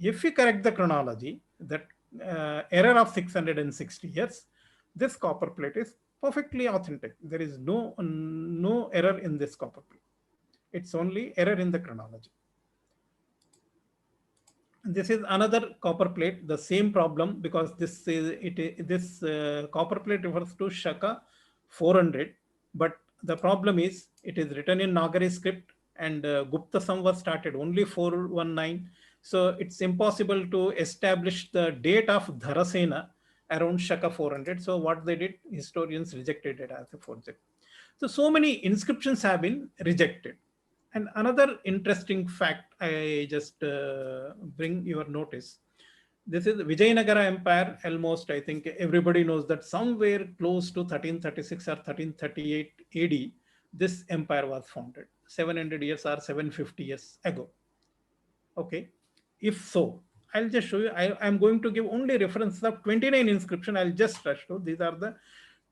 If we correct the chronology, that error of 660 years, this copper plate is perfectly authentic. There is no error in this copper plate. It's only error in the chronology. This is another copper plate, the same problem, because this copper plate refers to Shaka 400, but the problem is it is written in Nagari script, and Gupta Samvat started only 419. So it's impossible to establish the date of Dharasena around Shaka 400. So what they did, historians rejected it as a forgery. So many inscriptions have been rejected. And another interesting fact I just bring your notice. This is Vijayanagara Empire. Almost, I think everybody knows that somewhere close to 1336 or 1338 AD, this empire was founded. 700 years or 750 years ago. Okay. If so, I'll just show you. I'm going to give only reference of 29 inscriptions. I'll just rush through. These are the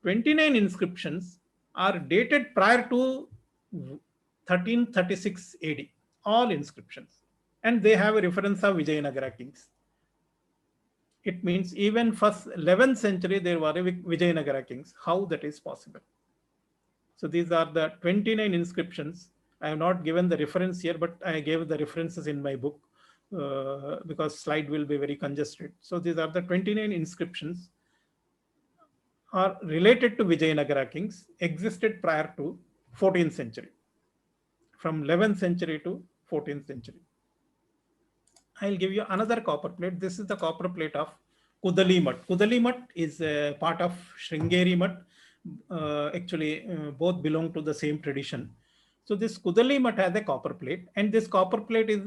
29 inscriptions are dated prior to 1336 AD, all inscriptions. And they have a reference of Vijayanagara kings. It means even first 11th century, there were Vijayanagara kings. How that is possible? So these are the 29 inscriptions. I have not given the reference here, but I gave the references in my book because slide will be very congested. So these are the 29 inscriptions are related to Vijayanagara kings, existed prior to 14th century. From 11th century to 14th century. I'll give you another copper plate. This is the copper plate of Kudali Mutt. Kudali Mutt is a part of Sringeri Mutt. Actually, both belong to the same tradition. So this Kudali Mutt has a copper plate, and this copper plate is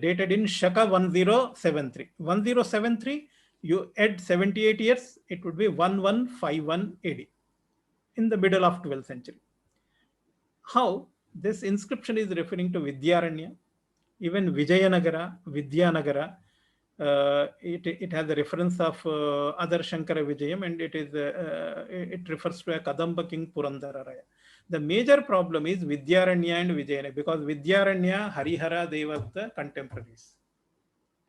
dated in Shaka 1073. 1073, you add 78 years, it would be 1151 AD, in the middle of 12th century. How? This inscription is referring to Vidyaranya, even Vijayanagara, Vidyanagara. It has a reference of other Shankara Vijayam, and it refers to a Kadamba king Purandararaya. The major problem is Vidyaranya and Vijayanagara, because Vidyaranya, Harihara, they were the contemporaries.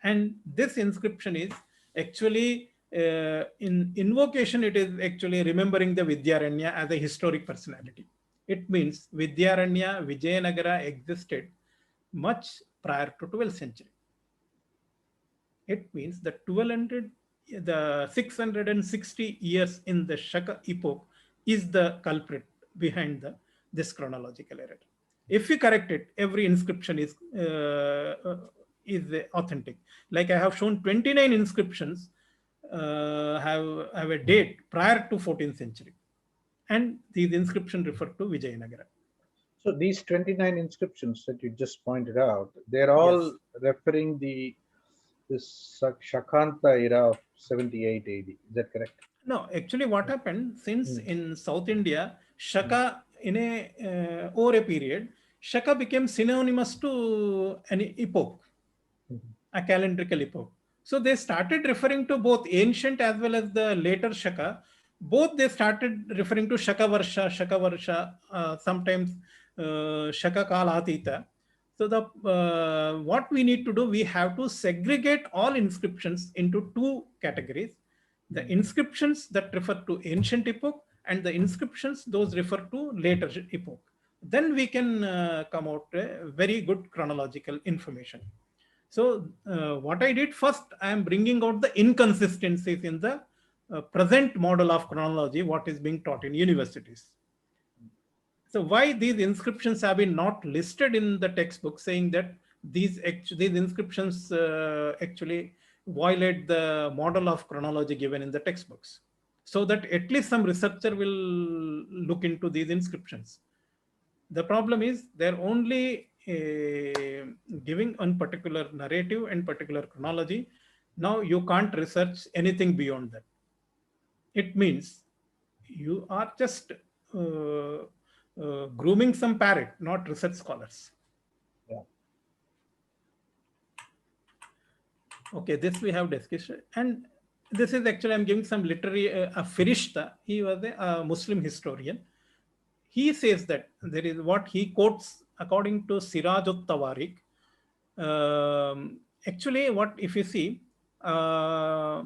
And this inscription is actually in invocation, it is actually remembering the Vidyaranya as a historic personality. It means Vidyaranya, Vijayanagara existed much prior to 12th century. It means that 1200 the 660 years in the Shaka epoch is the culprit behind this chronological error. If we correct it, every inscription is authentic. Like I have shown 29 inscriptions have a date prior to 14th century. And these inscriptions refer to Vijayanagara. So these 29 inscriptions that you just pointed out, they're all Yes. referring this Shakanta era of 78 AD. Is that correct? No, actually what happened, since in South India, Shaka in over a period, Shaka became synonymous to an epoch, a calendrical epoch. So they started referring to both ancient as well as the later Shaka. Both they started referring to Shaka Varsha, sometimes Shaka Kalatita. So the what we need to do, we have to segregate all inscriptions into two categories: the inscriptions that refer to ancient epoch and the inscriptions those refer to later epoch. Then we can come out very good chronological information. So what I did first, I am bringing out the inconsistencies in the present model of chronology, what is being taught in universities. So why these inscriptions have been not listed in the textbook, saying that these inscriptions actually violate the model of chronology given in the textbooks, so that at least some researcher will look into these inscriptions. The problem is they're only giving one particular narrative and particular chronology. Now you can't research anything beyond that. It means you are just grooming some parrot, not research scholars. Yeah. Okay, this we have discussed. And this is actually, I'm giving some literary, Firishta, he was a Muslim historian. He says that there is what he quotes according to Siraj ut-Tawarik. Actually, what if you see, a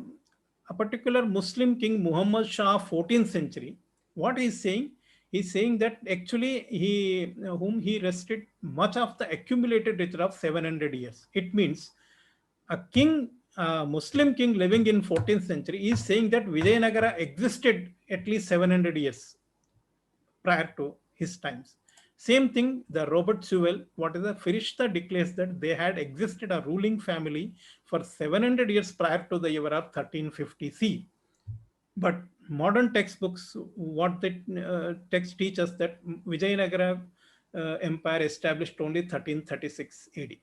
particular Muslim king, Muhammad Shah, 14th century, what he's saying, he's saying that actually whom he rested much of the accumulated riches of 700 years. It means a king, a Muslim king living in 14th century is saying that Vijayanagara existed at least 700 years prior to his times. Same thing, the Robert Sewell, what is the Firishta declares that they had existed a ruling family for 700 years prior to the year of 1350 C. But modern textbooks, what the text teaches that Vijayanagara Empire established only 1336 AD.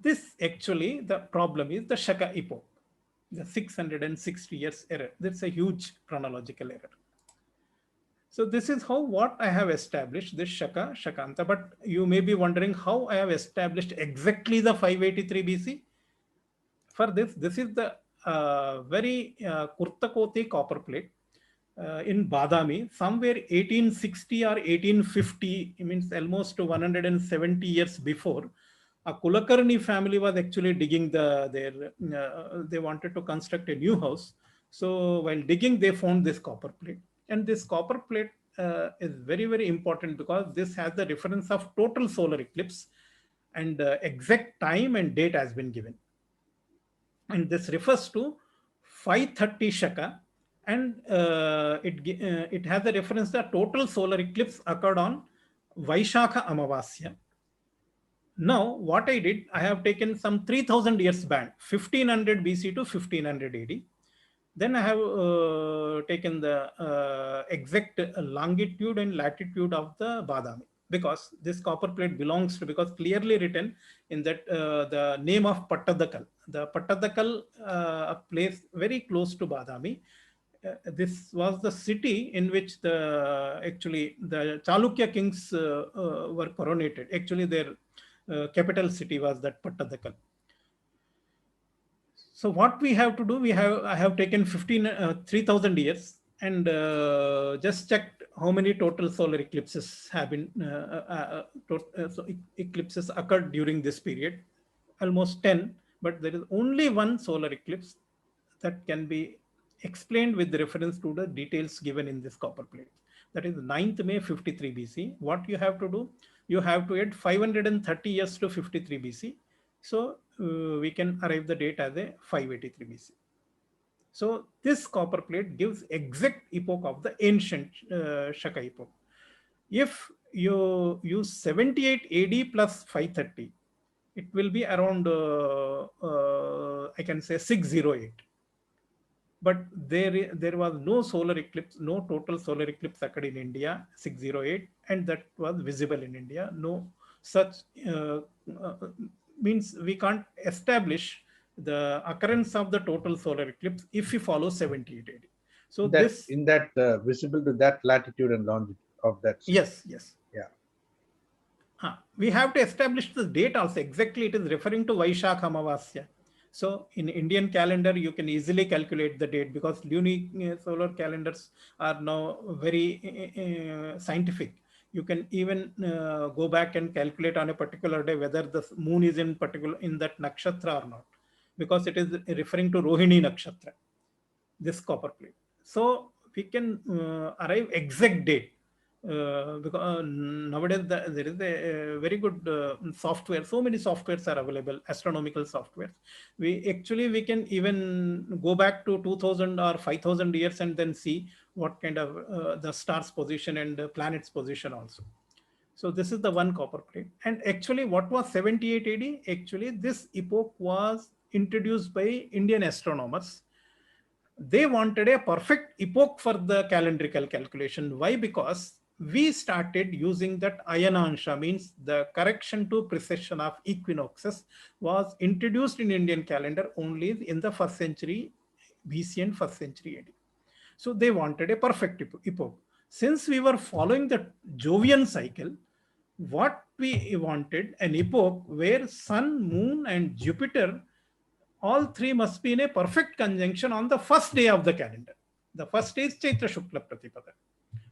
This actually, the problem is the Shaka epoch, the 660 years error. That's a huge chronological error. So this is how what I have established this Shaka, Shakanta. But you may be wondering how I have established exactly the 583 BC. For this is the very Kurtakoti copper plate in Badami, somewhere 1860 or 1850, it means almost 170 years before. A Kulakarni family was actually digging they wanted to construct a new house. So while digging, they found this copper plate. And this copper plate is very, very important because this has the reference of total solar eclipse, and exact time and date has been given. And this refers to 530 Shaka, and it has a reference that total solar eclipse occurred on Vaishakha Amavasya. Now, what I did, I have taken some 3000 years band, 1500 BC to 1500 AD. Then I have taken the exact longitude and latitude of the Badami, because this copper plate belongs to, because clearly written in that the name of Pattadakal. The Pattadakal, a place very close to Badami. This was the city in which actually the Chalukya kings were coronated. Actually, their capital city was that Pattadakal. So what we have to do, I have taken 3000 years and just checked how many total solar eclipses have been eclipses occurred during this period. Almost 10, but there is only one solar eclipse that can be explained with reference to the details given in this copper plate. That is 9th May 53 BC. What you have to do, you have to add 530 years to 53 BC. So we can arrive the date as a 583 BC. So this copper plate gives exact epoch of the ancient Shaka epoch. If you use 78 AD plus 530, it will be around, I can say 608. But there was no solar eclipse, no total solar eclipse occurred in India, 608, and that was visible in India. No such, uh, means we can't establish the occurrence of the total solar eclipse if we follow 78 AD. So that in that visible to that latitude and longitude of that. Yes, yes. Yeah. We have to establish the date also. Exactly, it is referring to Vaishakha Amavasya. So in Indian calendar, you can easily calculate the date because lunisolar calendars are now very scientific. You can even go back and calculate on a particular day whether the moon is in that nakshatra or not, because it is referring to Rohini nakshatra, this copper plate. So we can arrive exact date. Because nowadays there is a very good software. So many softwares are available, astronomical softwares. We can even go back to 2000 or 5000 years and then see what kind of the star's position and planet's position also. So this is the one copper plate. And actually, what was 78 AD? Actually, this epoch was introduced by Indian astronomers. They wanted a perfect epoch for the calendrical calculation. Why? Because we started using that ayanansha, means the correction to precession of equinoxes was introduced in Indian calendar only in the 1st century BC and 1st century AD. So they wanted a perfect epoch. Since we were following the Jovian cycle, what we wanted an epoch where Sun, Moon, and Jupiter, all three must be in a perfect conjunction on the first day of the calendar. The first day is Chaitra Shukla Pratipada.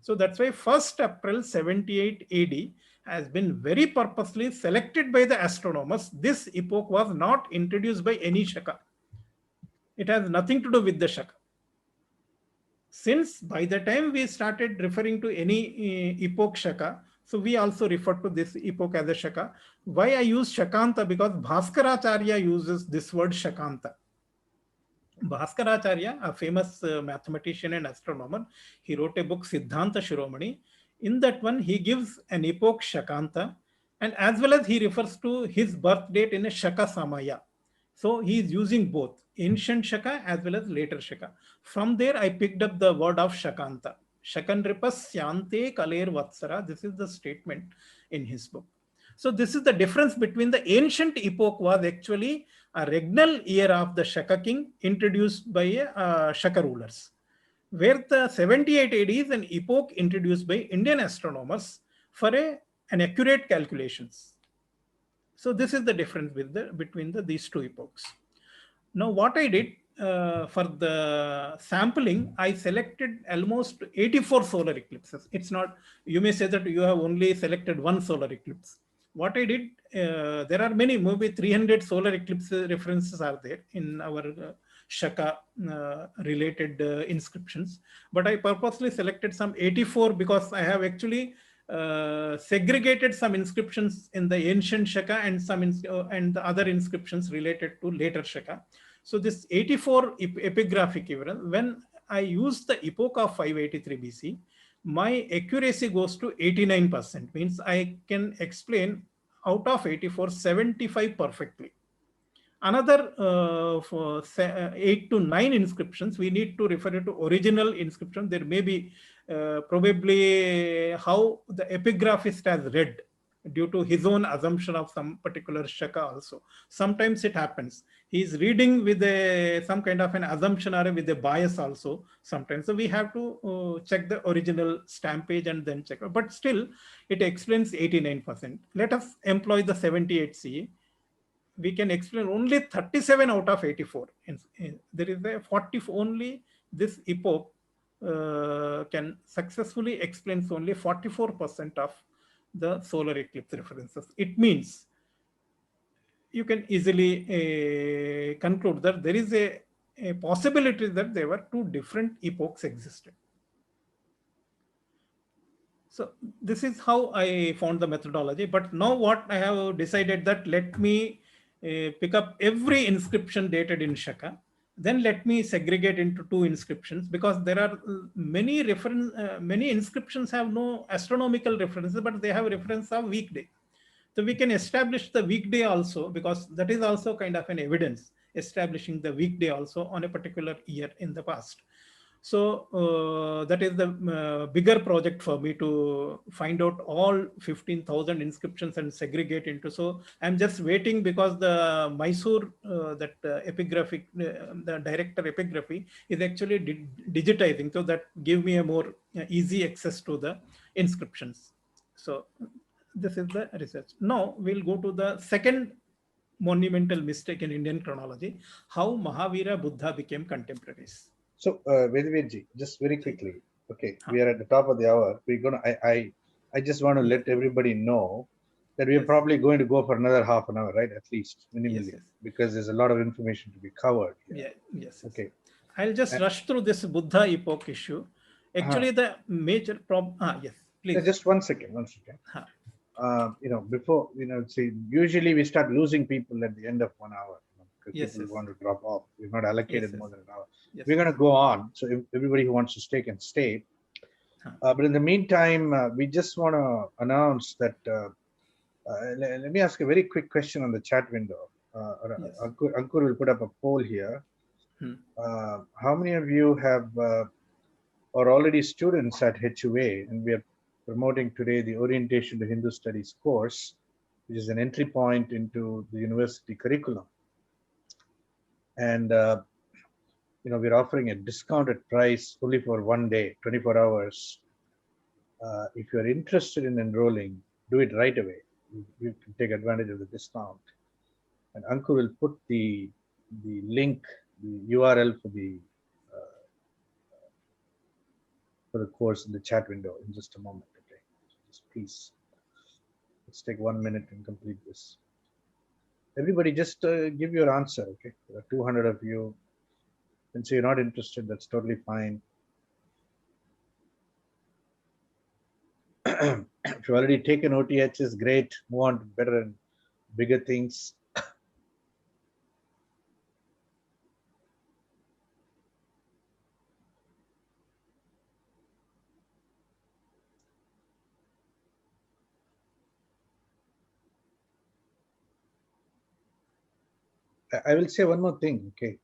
So that's why 1st April 78 AD has been very purposely selected by the astronomers. This epoch was not introduced by any Shaka. It has nothing to do with the Shaka. Since by the time we started referring to any epoch Shaka, so we also refer to this epoch as a Shaka. Why I use Shakanta? Because Bhaskaracharya uses this word Shakanta. Bhaskaracharya, a famous mathematician and astronomer, he wrote a book Siddhanta Shiromani. In that one, he gives an epoch Shakanta, and as well as he refers to his birth date in a Shaka Samaya. So he is using both ancient Shaka as well as later Shaka. From there, I picked up the word of Shakanta. Shakanripas Syante Kaler Vatsara. This is the statement in his book. So this is the difference between the ancient epoch was actually a regnal year of the Shaka king introduced by Shaka rulers, where the 78 AD is an epoch introduced by Indian astronomers for an accurate calculations. So this is the difference between these two epochs. Now what I did for the sampling, I selected almost 84 solar eclipses. It's not, you may say that you have only selected one solar eclipse. What I did, there are many, maybe 300 solar eclipse references are there in our Shaka related inscriptions. But I purposely selected some 84 because I have actually segregated some inscriptions in the ancient Shaka and some and the other inscriptions related to later Shaka. So this 84 epigraphic, when I use the epoch of 583 BC, my accuracy goes to 89%, means I can explain out of 84, 75 perfectly. Another 8 to 9 inscriptions, we need to refer it to original inscription. There may be probably how the epigraphist has read due to his own assumption of some particular Shaka also. Sometimes it happens. He is reading with some kind of an assumption or with a bias also sometimes. So we have to check the original stampage and then check. But still, it explains 89%. Let us employ the 78 CE. We can explain only 37 out of 84. There is a 40, only this epoch can successfully explain only 44% of the solar eclipse references. It means you can easily conclude that there is a possibility that there were two different epochs existed. So this is how I found the methodology. But now what I have decided that let me pick up every inscription dated in Shaka. Then let me segregate into two inscriptions, because there are many inscriptions have no astronomical references, but they have reference of weekday. So we can establish the weekday also, because that is also kind of an evidence establishing the weekday also on a particular year in the past. So that is the bigger project for me, to find out all 15,000 inscriptions and segregate into. So I'm just waiting, because the Mysore, epigraphic, the director epigraphy is actually digitizing. So that give me a more easy access to the inscriptions. So this is the research. Now we'll go to the second monumental mistake in Indian chronology: how Mahavira Buddha became contemporaries. So, Vedveer, just very quickly, okay, we are at the top of the hour. We're gonna. I just want to let everybody know that we are probably going to go for another half an hour, right? At least minimally, because there's a lot of information to be covered here. Yes. Okay. I'll just rush through this Buddha epoch issue. Actually, the major problem. Yes, please. Just 1 second. Before, see, usually we start losing people at the end of 1 hour, because people want to drop off. We've not allocated more than an hour. We're going to go on. So everybody who wants to stay can stay. But in the meantime, we just want to announce that, let me ask a very quick question on the chat window. Ankur will put up a poll here. How many of you have are already students at HUA, and we are promoting today the Orientation to Hindu Studies course, which is an entry point into the university curriculum. And we're offering a discounted price only for 1 day, 24 hours. If you're interested in enrolling, do it right away. You can take advantage of the discount. And Ankur will put the link, the URL for the course in the chat window in just a moment. Okay, just please, let's take 1 minute and complete this. Everybody, just give your answer. Okay, there are 200 of you, and so you're not interested. That's totally fine. If you've already taken OTHs, great. Move on to better and bigger things. I will say one more thing. Okay,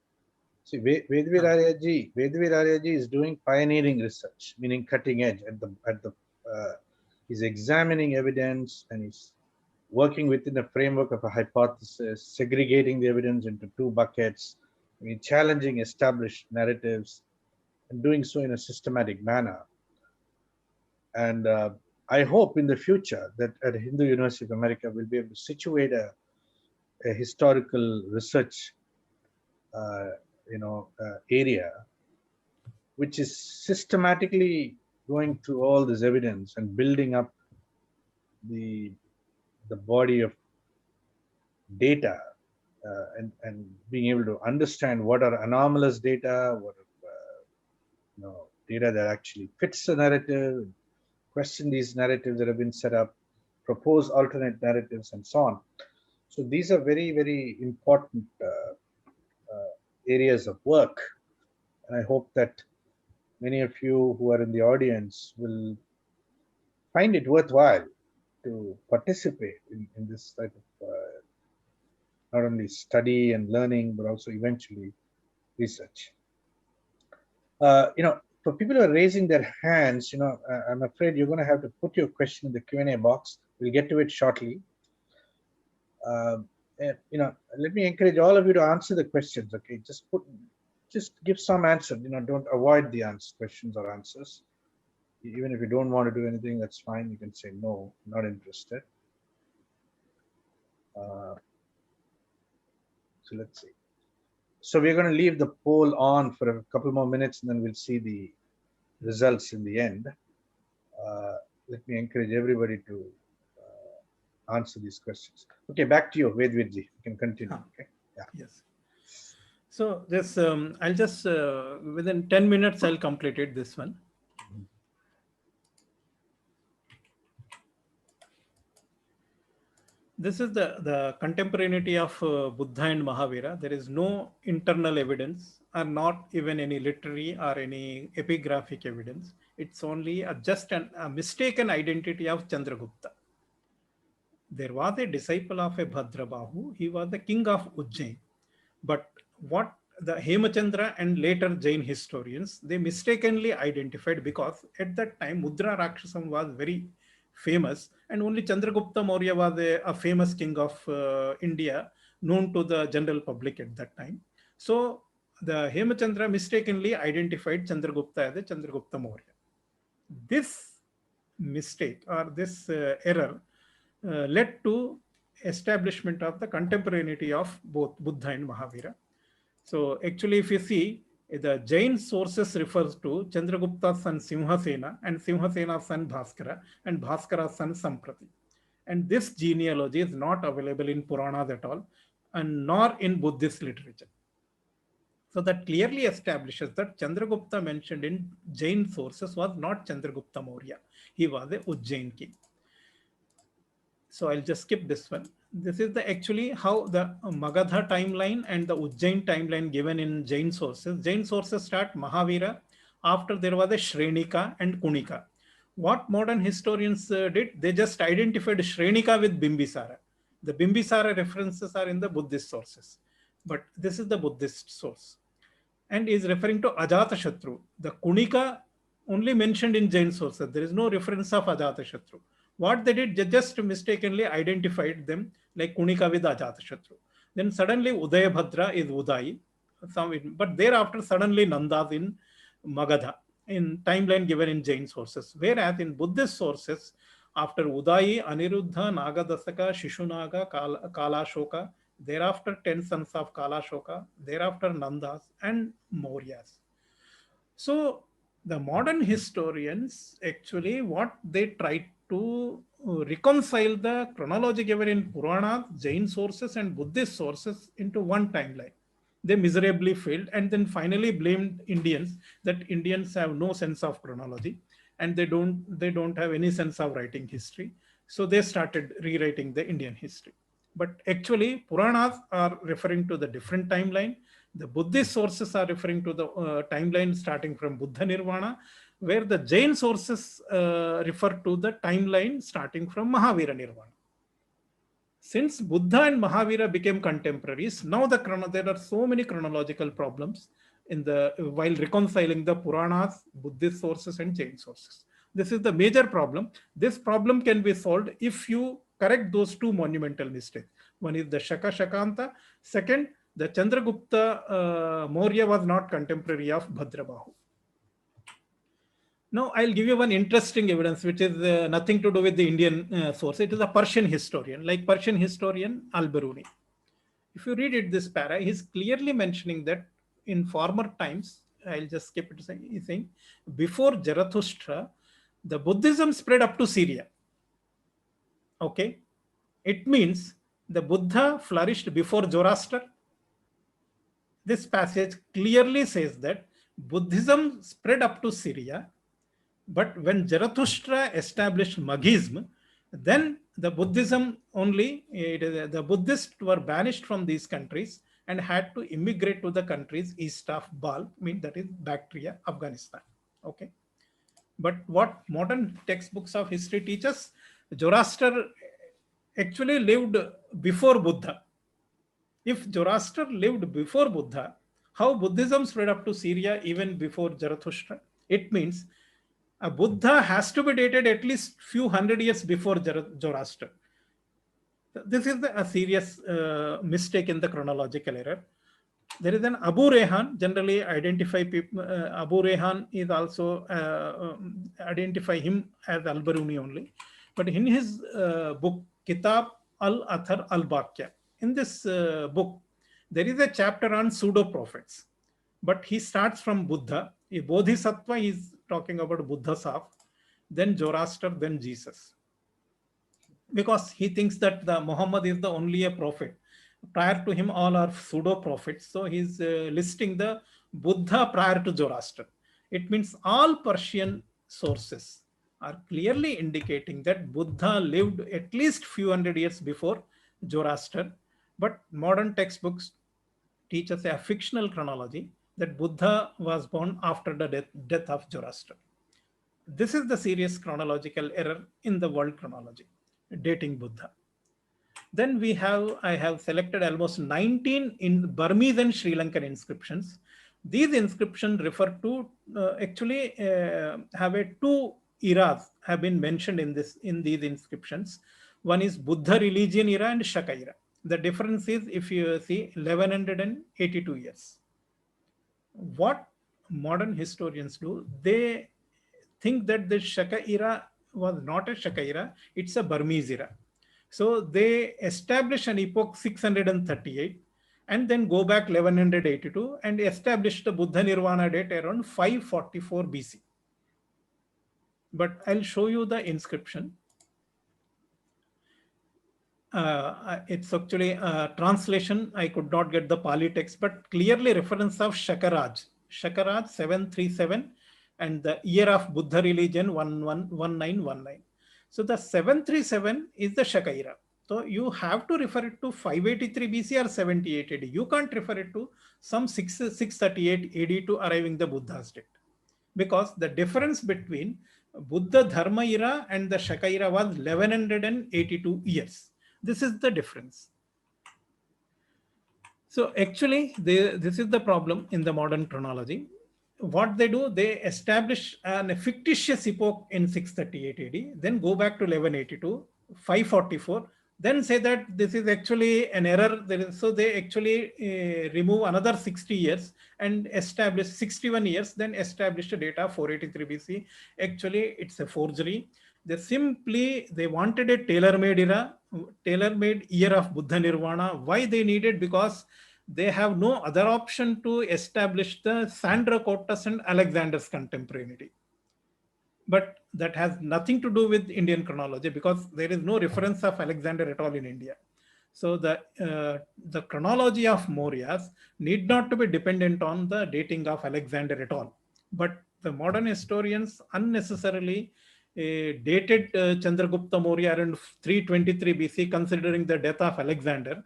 see, Vedveer Arya ji is doing pioneering research, meaning cutting edge. He's examining evidence, and he's working within the framework of a hypothesis, segregating the evidence into two buckets, challenging established narratives, and doing so in a systematic manner. And I hope in the future that at Hindu University of America, we'll be able to situate a historical research area, which is systematically going through all this evidence and building up the body of data, and being able to understand what are anomalous data, what are data that actually fits the narrative, question these narratives that have been set up, propose alternate narratives, and so on. So these are very, very important areas of work, and I hope that many of you who are in the audience will find it worthwhile to participate in this type of not only study and learning, but also eventually research. For people who are raising their hands, I'm afraid you're going to have to put your question in the Q&A box. We'll get to it shortly. Let me encourage all of you to answer the questions. Okay, just give some answer. Don't avoid the questions or answers. Even if you don't want to do anything, that's fine. You can say no, not interested. So let's see. So we're going to leave the poll on for a couple more minutes, and then we'll see the results in the end. Let me encourage everybody to answer these questions. Okay, back to you, Vedveer ji. You can continue. Okay. Yeah. Yes. So this, I'll just within 10 minutes I'll complete it. This one. This is the contemporaneity of Buddha and Mahavira. There is no internal evidence, or not even any literary or any epigraphic evidence. It's only just a mistaken identity of Chandragupta. There was a disciple of a Bhadrabahu. He was the king of Ujjain. But what the Hemachandra and later Jain historians, they mistakenly identified, because at that time Mudra Rakshasam was very famous, and only Chandragupta Maurya was a famous king of India, known to the general public at that time. So the Hemachandra mistakenly identified Chandragupta as a Chandragupta Maurya. This mistake or this error led to establishment of the contemporaneity of both Buddha and Mahavira. So actually, if you see, the Jain sources refers to Chandragupta's son Simhasena and Simhasena's son Bhaskara and Bhaskara's son Samprati. And this genealogy is not available in Puranas at all, and nor in Buddhist literature. So that clearly establishes that Chandragupta mentioned in Jain sources was not Chandragupta Maurya. He was a Ujjain king. So I'll just skip this one. This is the actually how the Magadha timeline and the Ujjain timeline given in Jain sources. Jain sources start Mahavira. After there was a Shrenika and Kunika. What modern historians did, they just identified Shrenika with Bimbisara. The Bimbisara references are in the Buddhist sources, but this is the Buddhist source, and is referring to Ajatashatru. The Kunika only mentioned in Jain sources. There is no reference of Ajatashatru. What they did, they just mistakenly identified them like Kunika with Ajatashatru. Then suddenly Udayabhadra is Udayi, but thereafter suddenly Nandas in Magadha, in timeline given in Jain sources. Whereas in Buddhist sources, after Udayi, Aniruddha, Nagadasaka, Shishunaga, Kalashoka, thereafter 10 sons of Kalashoka, thereafter Nandas and Mauryas. So the modern historians actually what they try to reconcile the chronology given in Puranas, Jain sources and Buddhist sources into one timeline. They miserably failed, and then finally blamed Indians, that Indians have no sense of chronology and they don't have any sense of writing history. So they started rewriting the Indian history. But actually Puranas are referring to the different timeline. The Buddhist sources are referring to the timeline starting from Buddha Nirvana, where the Jain sources refer to the timeline starting from Mahavira Nirvana. Since Buddha and Mahavira became contemporaries, now there are so many chronological problems while reconciling the Puranas, Buddhist sources and Jain sources. This is the major problem. This problem can be solved if you correct those two monumental mistakes. One is the Shaka Shakanta. Second, the Chandragupta Maurya was not contemporary of Bhadrabahu. Now, I'll give you one interesting evidence, which is nothing to do with the Indian source. It is a Persian historian, like Persian historian Al-Biruni. If you read it, this para, he's clearly mentioning that in former times, I'll just skip it, he's saying, before Zarathustra, the Buddhism spread up to Syria. Okay. It means the Buddha flourished before Zoroaster. This passage clearly says that Buddhism spread up to Syria, but when Zarathustra established Maghism, then the Buddhism the Buddhists were banished from these countries and had to immigrate to the countries east of Bal, that is Bactria, Afghanistan. Okay. But what modern textbooks of history teach us, Zoroaster actually lived before Buddha. If Zoroaster lived before Buddha, how Buddhism spread up to Syria even before Zarathustra? It means a Buddha has to be dated at least few hundred years before Zoroaster. This is a serious mistake in the chronological error. There is an Abu Rehan, generally identify people. Abu Rehan is also identify him as Al-Biruni only. But in his book, Kitab al-Athar al-Baqya, in this book, there is a chapter on pseudo-prophets. But he starts from Buddha. A Bodhisattva is talking about Buddha Saf, then Zoroaster, then Jesus. Because he thinks that the Muhammad is the only a prophet. Prior to him, all are pseudo-prophets. So he's listing the Buddha prior to Zoroaster. It means all Persian sources are clearly indicating that Buddha lived at least few hundred years before Zoroaster, but modern textbooks teach us a fictional chronology that Buddha was born after the death of Zoroaster. This is the serious chronological error in the world chronology, dating Buddha. Then I have selected almost 19 in Burmese and Sri Lankan inscriptions. These inscriptions refer to have a two eras have been mentioned in these inscriptions. One is Buddha religion era and Shaka era. The difference is, if you see, 1182 years. What modern historians do, they think that the Shaka era was not a Shaka era, it's a Burmese era. So they establish an epoch 638 and then go back 1182 and establish the Buddha Nirvana date around 544 BC. But I'll show you the inscription. It's actually a translation. I could not get the Pali text, but clearly reference of Shakaraj. Shakaraj 737 and the year of Buddha religion 1919. So the 737 is the Shaka era. So you have to refer it to 583 BC or 78 AD. You can't refer it to some 638 AD to arriving the Buddha's date. Because the difference between Buddha Dharma era and the Shaka era was 1182 years. This is the difference. So actually, this is the problem in the modern chronology. What they do, they establish a fictitious epoch in 638 AD, then go back to 1182, 544, then say that this is actually an error. So they actually remove another 60 years and establish 61 years, then establish a data 483 BC. Actually, it's a forgery. They wanted a tailor-made era, tailor-made year of Buddha Nirvana. Why they needed? Because they have no other option to establish the Sandra Cortes and Alexander's contemporaneity. But that has nothing to do with Indian chronology, because there is no reference of Alexander at all in India. So the chronology of Mauryas need not to be dependent on the dating of Alexander at all. But the modern historians unnecessarily dated Chandragupta Maurya around 323 BC, considering the death of Alexander.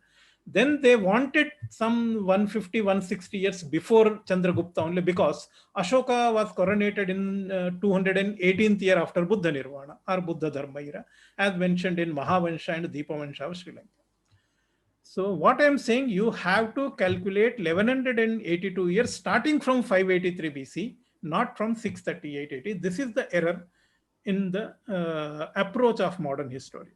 Then they wanted some 150, 160 years before Chandragupta only, because Ashoka was coronated in 218th year after Buddha Nirvana or Buddha Dharma era, as mentioned in Mahavansha and Deepavansha of Sri Lanka. So what I'm saying, you have to calculate 1182 years starting from 583 BC, not from 638 AD. This is the error in the approach of modern historians.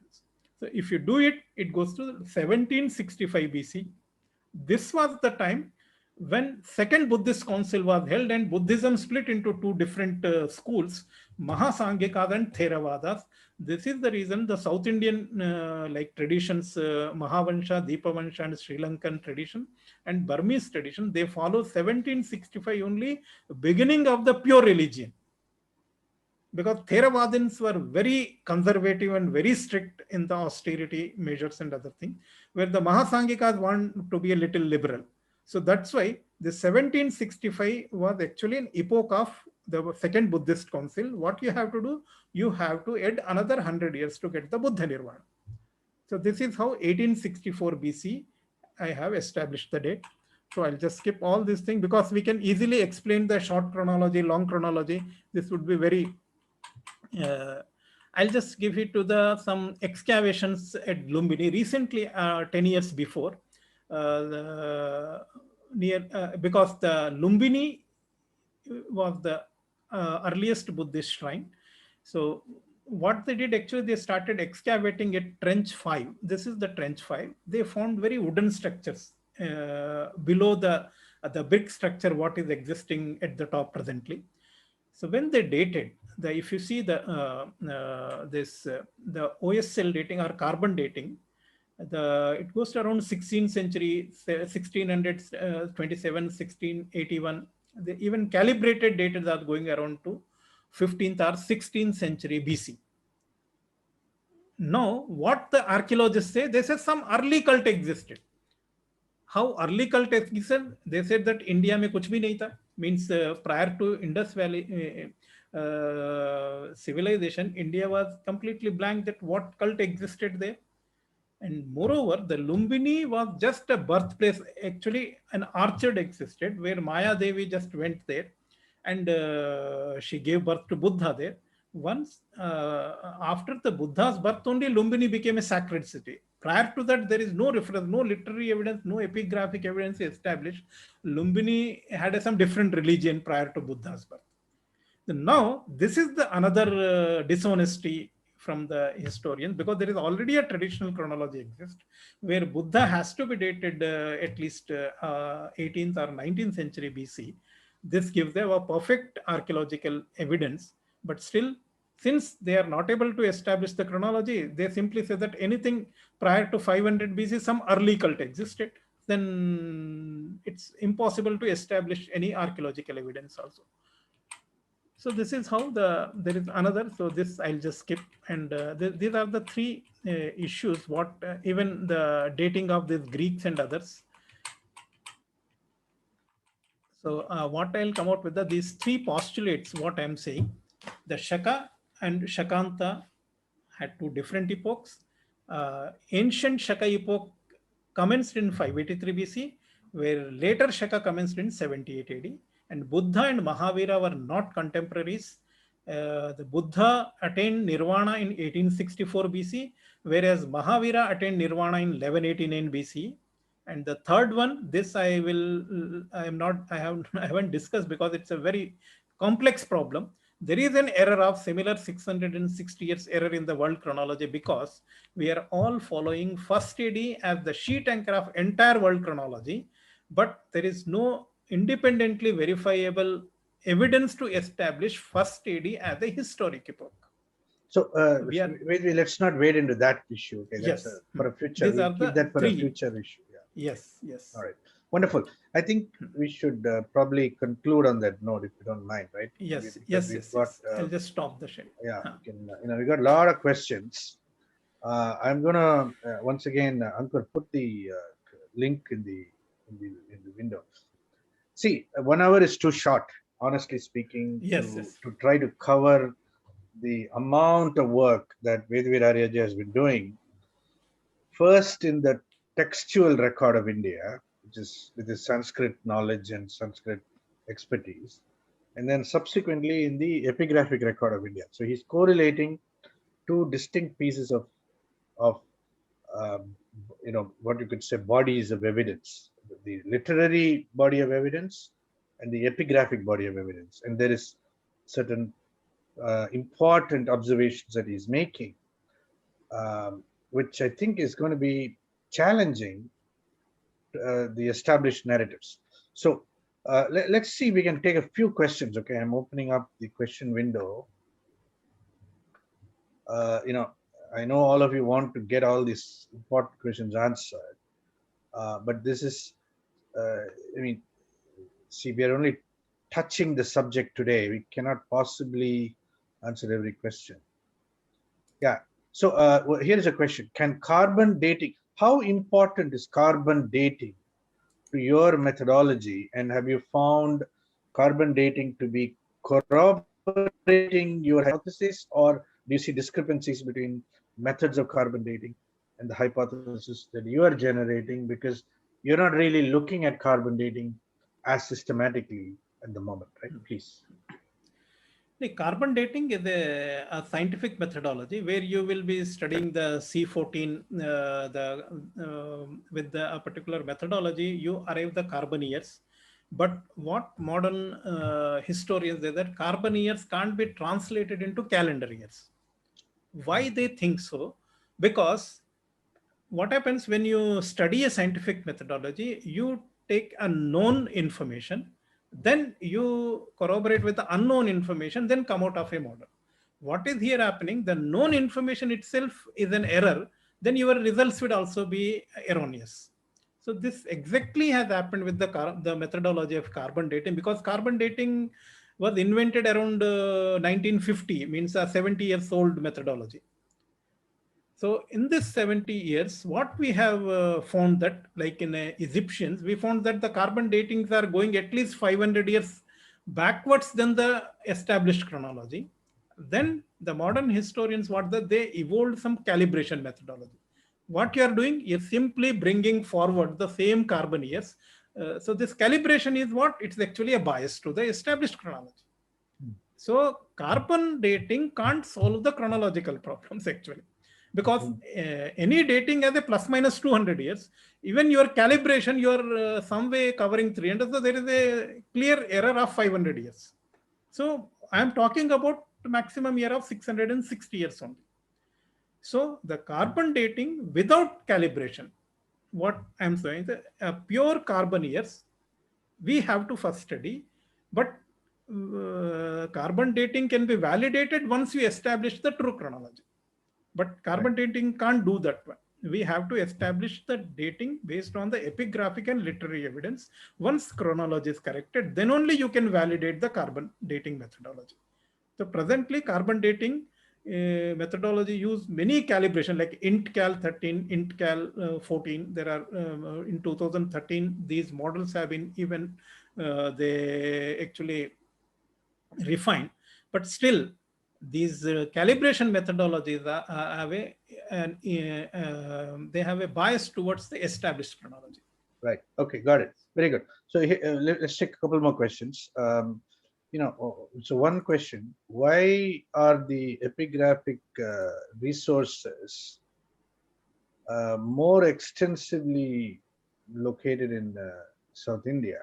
So if you do it, it goes to 1765 BC. This was the time when second Buddhist council was held and Buddhism split into two different schools, Mahasanghikas and Theravadas. This is the reason the South Indian traditions, Mahavansha, Deepavansha and Sri Lankan tradition and Burmese tradition, they follow 1765 only, beginning of the pure religion. Because Theravadins were very conservative and very strict in the austerity measures and other things, where the Mahasanghikas want to be a little liberal. So that's why the 1765 was actually an epoch of the second Buddhist council. What you have to do, you have to add another 100 years to get the Buddha Nirvana. So this is how 1864 BC I have established the date. So I'll just skip all these things because we can easily explain the short chronology, long chronology. This would be very I'll just give it to some excavations at Lumbini recently, 10 years before, because the Lumbini was the earliest Buddhist shrine. So what they did, actually, they started excavating at Trench 5. This is the Trench 5. They found very wooden structures below the brick structure what is existing at the top presently. So when they dated, if you see the OSL dating or carbon dating, it goes to around 16th century, 1627, 1681. The even calibrated datas are going around to 15th or 16th century BC. Now, what the archaeologists say, they say some early cult existed. How early cult existed? They said that India mein kuch bhi nahi tha. Means prior to Indus Valley civilization, India was completely blank that what cult existed there. And moreover, the Lumbini was just a birthplace. Actually, an orchard existed where Maya Devi just went there, and she gave birth to Buddha there. Once after the Buddha's birth, only Lumbini became a sacred city. Prior to that, there is no reference, no literary evidence, no epigraphic evidence established. Lumbini had some different religion prior to Buddha's birth. Now, this is the another dishonesty from the historians, because there is already a traditional chronology exists where Buddha has to be dated at least 18th or 19th century BC. This gives them a perfect archaeological evidence, but still, since they are not able to establish the chronology, they simply say that anything prior to 500 BC, some early cult existed. Then it's impossible to establish any archaeological evidence also. So this is how there is another. So this I'll just skip, and these are the three issues. What even the dating of these Greeks and others. So what I'll come out with these three postulates. What I'm saying, the Shaka and Shakanta had two different epochs. Ancient Shaka epoch commenced in 583 BC, where later Shaka commenced in 78 AD. And Buddha and Mahavira were not contemporaries. The Buddha attained Nirvana in 1864 BC, whereas Mahavira attained Nirvana in 1189 BC. And the third one, this I haven't discussed because it's a very complex problem. There is an error of similar 660 years error in the world chronology, because we are all following first AD as the sheet anchor of entire world chronology, but there is no independently verifiable evidence to establish first AD as a historic epoch. So let's not wade into that issue. Okay, that's yes, for a future. We'll keep that for a future issue. Yeah. Yes. All right. Wonderful. I think we should probably conclude on that note, if you don't mind, right? Yes. I'll just stop the share. Yeah. We got a lot of questions. I'm gonna once again, Ankur, put the link in the window. See, 1 hour is too short, honestly speaking. To try to cover the amount of work that Vedveer Arya has been doing. First, in the textual record of India, which is with his Sanskrit knowledge and Sanskrit expertise, and then subsequently in the epigraphic record of India. So he's correlating two distinct pieces of what you could say bodies of evidence: the literary body of evidence and the epigraphic body of evidence. And there is certain important observations that he's making, which I think is going to be challenging the established narratives. So let's see if we can take a few questions. Okay, I'm opening up the question window. I know all of you want to get all these important questions answered, but this is, see, we are only touching the subject today. We cannot possibly answer every question. Yeah. So here is a question. Can carbon dating, how important is carbon dating to your methodology? And have you found carbon dating to be corroborating your hypothesis, or do you see discrepancies between methods of carbon dating and the hypothesis that you are generating? Because you're not really looking at carbon dating as systematically at the moment, right? Please. The carbon dating is a scientific methodology where you will be studying the C14 with a particular methodology. You arrive the carbon years. But what modern historians say that carbon years can't be translated into calendar years. Why they think so? Because what happens when you study a scientific methodology, you take a known information, then you corroborate with the unknown information, then come out of a model. What is here happening? The known information itself is an error, then your results would also be erroneous. So this exactly has happened with the methodology of carbon dating, because carbon dating was invented around 1950, means a 70 years old methodology. So in this 70 years, what we have found that, like in Egyptians, we found that the carbon datings are going at least 500 years backwards than the established chronology. Then the modern historians, they evolved some calibration methodology. What you are doing is simply bringing forward the same carbon years. So this calibration is what? It's actually a bias to the established chronology. So carbon dating can't solve the chronological problems actually, because any dating has a plus minus 200 years. Even your calibration, you are some way covering 300, so there is a clear error of 500 years. So I am talking about maximum year of 660 years only. So the carbon dating without calibration, what I'm saying, the pure carbon years, we have to first study. But carbon dating can be validated once we establish the true chronology. But carbon dating can't do that one. We have to establish the dating based on the epigraphic and literary evidence. Once chronology is corrected, then only you can validate the carbon dating methodology. So presently carbon dating methodology use many calibration like intcal 13, intcal 14. There are in 2013 these models have been even they actually refined, but still these calibration methodologies they have a bias towards the established chronology. Right. Okay. Got it. Very good. So let's take a couple more questions. So one question: why are the epigraphic resources more extensively located in South India,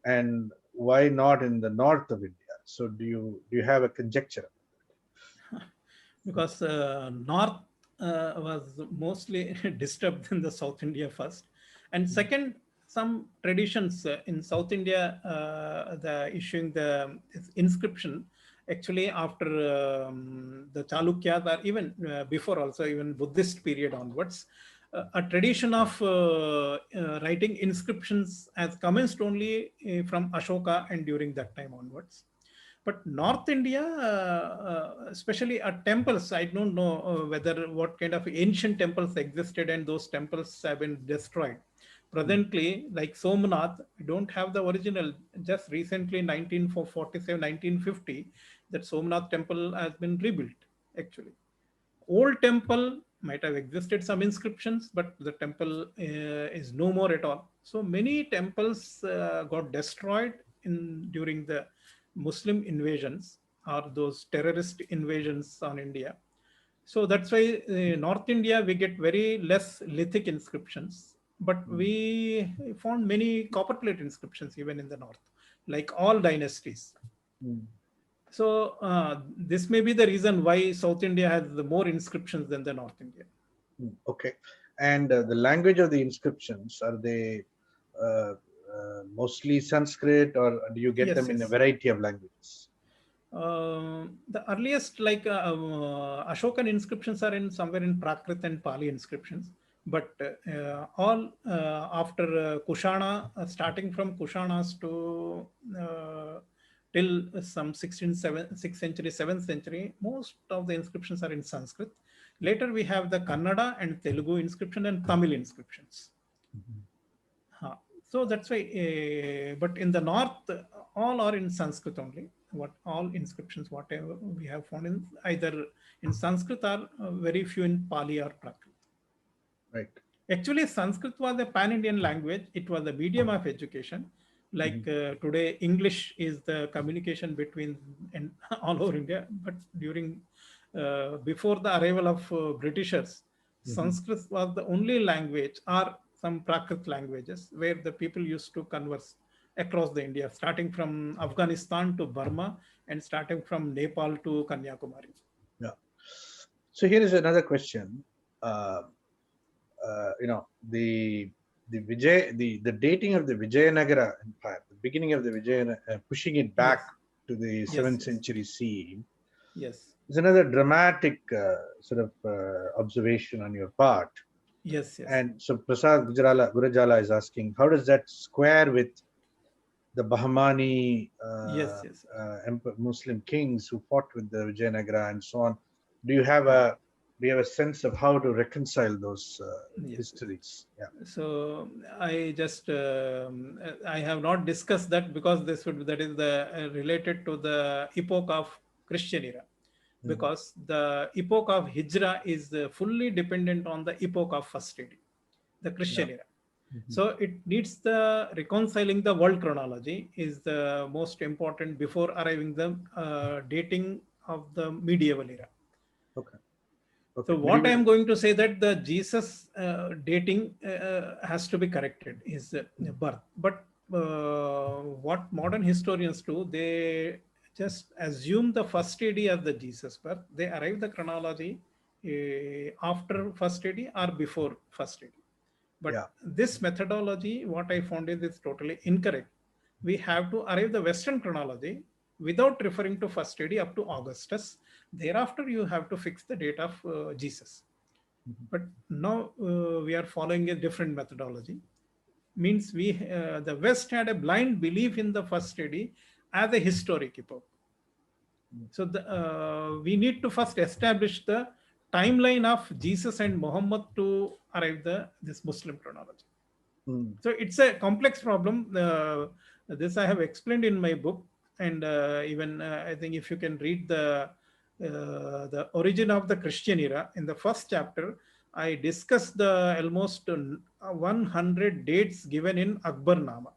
and why not in the north of India? So do you have a conjecture? Because north was mostly disturbed in the South India first, and second, some traditions in South India, the issuing the inscription actually after the Chalukyas, or even before also, even Buddhist period onwards, a tradition of writing inscriptions has commenced only from Ashoka and during that time onwards. But North India, especially at temples, I don't know whether what kind of ancient temples existed and those temples have been destroyed. Presently, like Somnath, we don't have the original. Just recently, 1947, 1950, that Somnath temple has been rebuilt actually. Old temple might have existed some inscriptions, but the temple is no more at all. So many temples got destroyed during the Muslim invasions or those terrorist invasions on India. So that's why North India we get very less lithic inscriptions, but we found many copper plate inscriptions even in the north, like all dynasties. So this may be the reason why South India has more inscriptions than the North India. Okay. And the language of the inscriptions, are they mostly Sanskrit, or do you get them in a variety of languages? The earliest, like Ashokan inscriptions, are in somewhere in Prakrit and Pali inscriptions. But all after Kushana, starting from Kushanas to till some 6th century, 7th century, most of the inscriptions are in Sanskrit. Later we have the Kannada and Telugu inscription and Tamil inscriptions. So that's why, but in the north, all are in Sanskrit only. All inscriptions, whatever we have found in either in Sanskrit or very few in Pali or Prakrit. Right. Actually, Sanskrit was a pan-Indian language. It was a medium of education. Like today, English is the communication between and all over India. But during, before the arrival of Britishers, Sanskrit was the only language, or some Prakrit languages, where the people used to converse across the India, starting from Afghanistan to Burma and starting from Nepal to Kanyakumari. Yeah. So here is another question. The dating of the Vijayanagara Empire, the beginning of the pushing it back to the 7th century CE. Yes. It's another dramatic sort of observation on your part. Yes. And so Prasad Gurajala is asking, how does that square with the Bahmani Muslim kings who fought with the Vijayanagara and so on? Do you have a sense of how to reconcile those histories? Yeah. So I just I have not discussed that, because that is the related to the epoch of Christian era. because the epoch of Hijra is fully dependent on the epoch of first AD, the Christian era. So it needs the reconciling the world chronology is the most important before arriving the dating of the medieval era. Okay. So what I am going to say that the Jesus dating has to be corrected is birth. But what modern historians do, they just assume the first AD as the Jesus birth. They arrive the chronology after first AD or before first AD. But this methodology, what I found is totally incorrect. We have to arrive the Western chronology without referring to first AD up to Augustus. Thereafter, you have to fix the date of Jesus. But now we are following a different methodology. Means the West had a blind belief in the first AD as a historic epoch. So we need to first establish the timeline of Jesus and Muhammad to arrive this Muslim chronology. So it's a complex problem. This I have explained in my book, and even I think if you can read the origin of the Christian era in the first chapter, I discuss the almost 100 dates given in Akbarnama.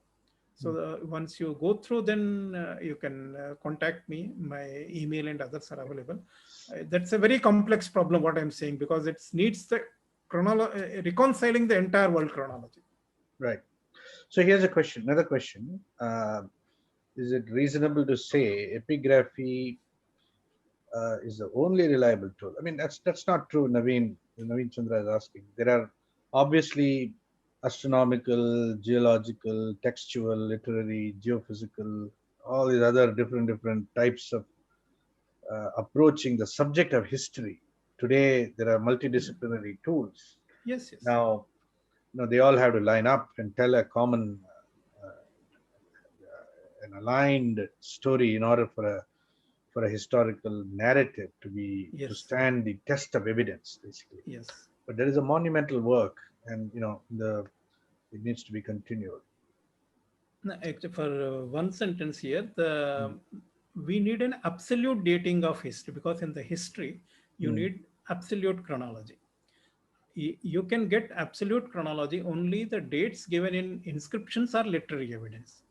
So once you go through, then you can contact me. My email and others are available. That's a very complex problem, what I'm saying, because it needs the reconciling the entire world chronology. Right. So here's a question, another question. Is it reasonable to say epigraphy is the only reliable tool? I mean, that's not true, Naveen Chandra is asking. There are obviously astronomical, geological, textual, literary, geophysical, all these other different types of approaching the subject of history. Today, there are multidisciplinary tools. Yes. Now, they all have to line up and tell a common, an aligned story in order for a historical narrative to stand the test of evidence, basically. Yes. But there is a monumental work, and it needs to be continued. No, actually, for one sentence here, we need an absolute dating of history, because in the history you need absolute chronology. You can get absolute chronology only the dates given in inscriptions or literary evidence.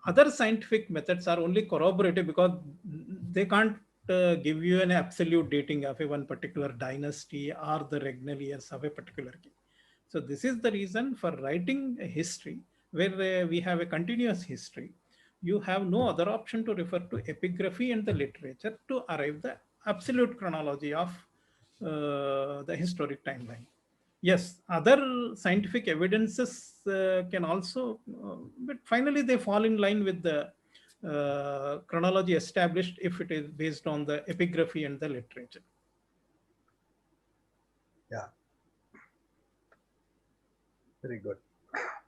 Other scientific methods are only corroborative because they can't give you an absolute dating of a one particular dynasty or the regnal years of a particular king. So this is the reason for writing a history where we have a continuous history. You have no other option to refer to epigraphy and the literature to arrive the absolute chronology of the historic timeline. Yes, other scientific evidences can also, but finally they fall in line with the chronology established if it is based on the epigraphy and the literature. Yeah. Very good.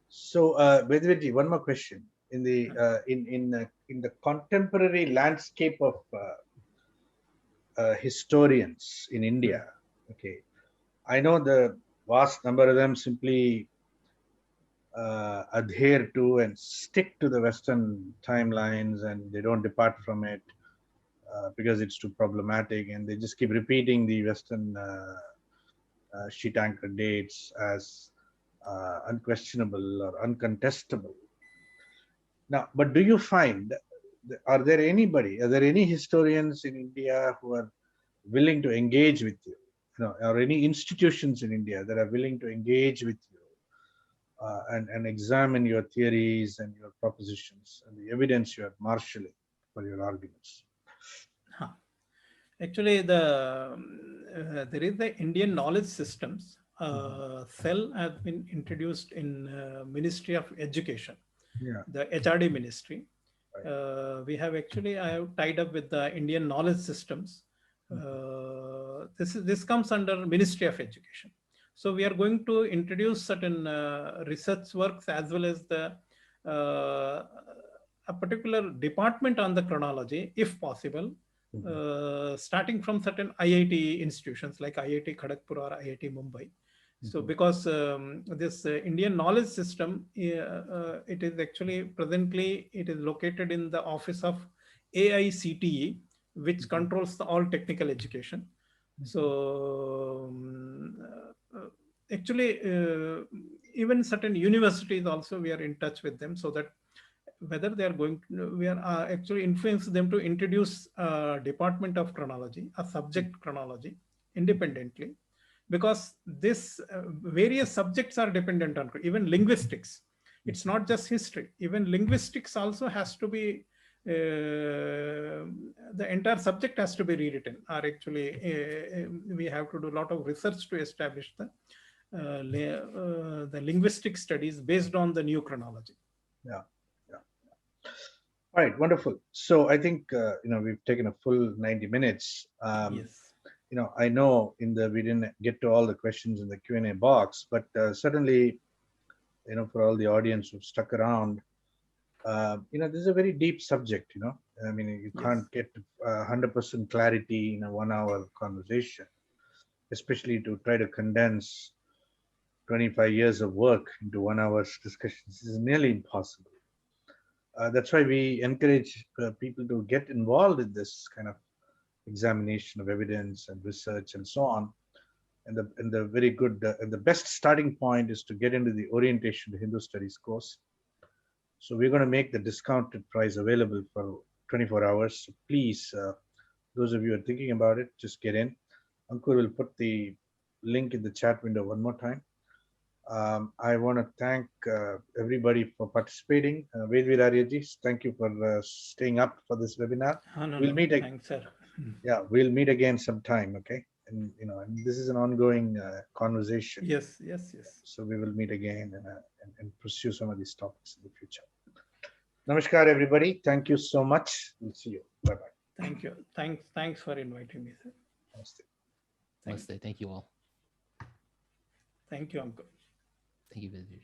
So, Vedveer, one more question. In the in the contemporary landscape of historians in India, okay, I know the vast number of them simply adhere to and stick to the Western timelines, and they don't depart from it because it's too problematic, and they just keep repeating the Western sheet anchor dates as unquestionable or uncontestable. Now, but do you find, are there any historians in India who are willing to engage with you, or any institutions in India that are willing to engage with you and examine your theories and your propositions and the evidence you are marshalling for your arguments? Actually, there is the Indian knowledge systems cell has been introduced in Ministry of Education, the HRD ministry. We have I have tied up with the Indian knowledge systems. This comes under Ministry of Education. So we are going to introduce certain research works as well as the a particular department on the chronology, if possible, starting from certain IIT institutions like IIT Kharagpur or IIT Mumbai. So because this Indian knowledge system, it is actually presently, it is located in the office of AICTE, which controls all technical education. So actually, even certain universities also, we are in touch with them, so that whether they are going to, we are actually influence them to introduce a department of chronology, a subject chronology independently, because this various subjects are dependent on, even linguistics. It's not just history, even linguistics also has to be, the entire subject has to be rewritten, or actually we have to do a lot of research to establish the linguistic studies based on the new chronology. Yeah. All right, wonderful. So I think we've taken a full 90 minutes. Yes. I know we didn't get to all the questions in the Q&A box, but certainly, for all the audience who've stuck around, this is a very deep subject. I mean, you can't get 100% clarity in a 1-hour conversation, especially to try to condense 25 years of work into 1 hour's discussions. This is nearly impossible. That's why we encourage people to get involved in this kind of examination of evidence and research and so on. And the very good and the best starting point is to get into the orientation to Hindu Studies course. So we're going to make the discounted price available for 24 hours. So please, those of you who are thinking about it, just get in. Ankur will put the link in the chat window one more time. I want to thank everybody for participating. Vedveer Arya, thank you for staying up for this webinar. We'll meet again. Thanks, sir. Yeah, we'll meet again sometime. Okay, and and this is an ongoing conversation. Yes. So we will meet again and pursue some of these topics in the future. Namaskar, everybody. Thank you so much. We'll see you. Bye bye. Thank you. Thanks for inviting me, sir. Namaste. Namaste. Thank you all. Thank you, Uncle. Thank you, Vedveer.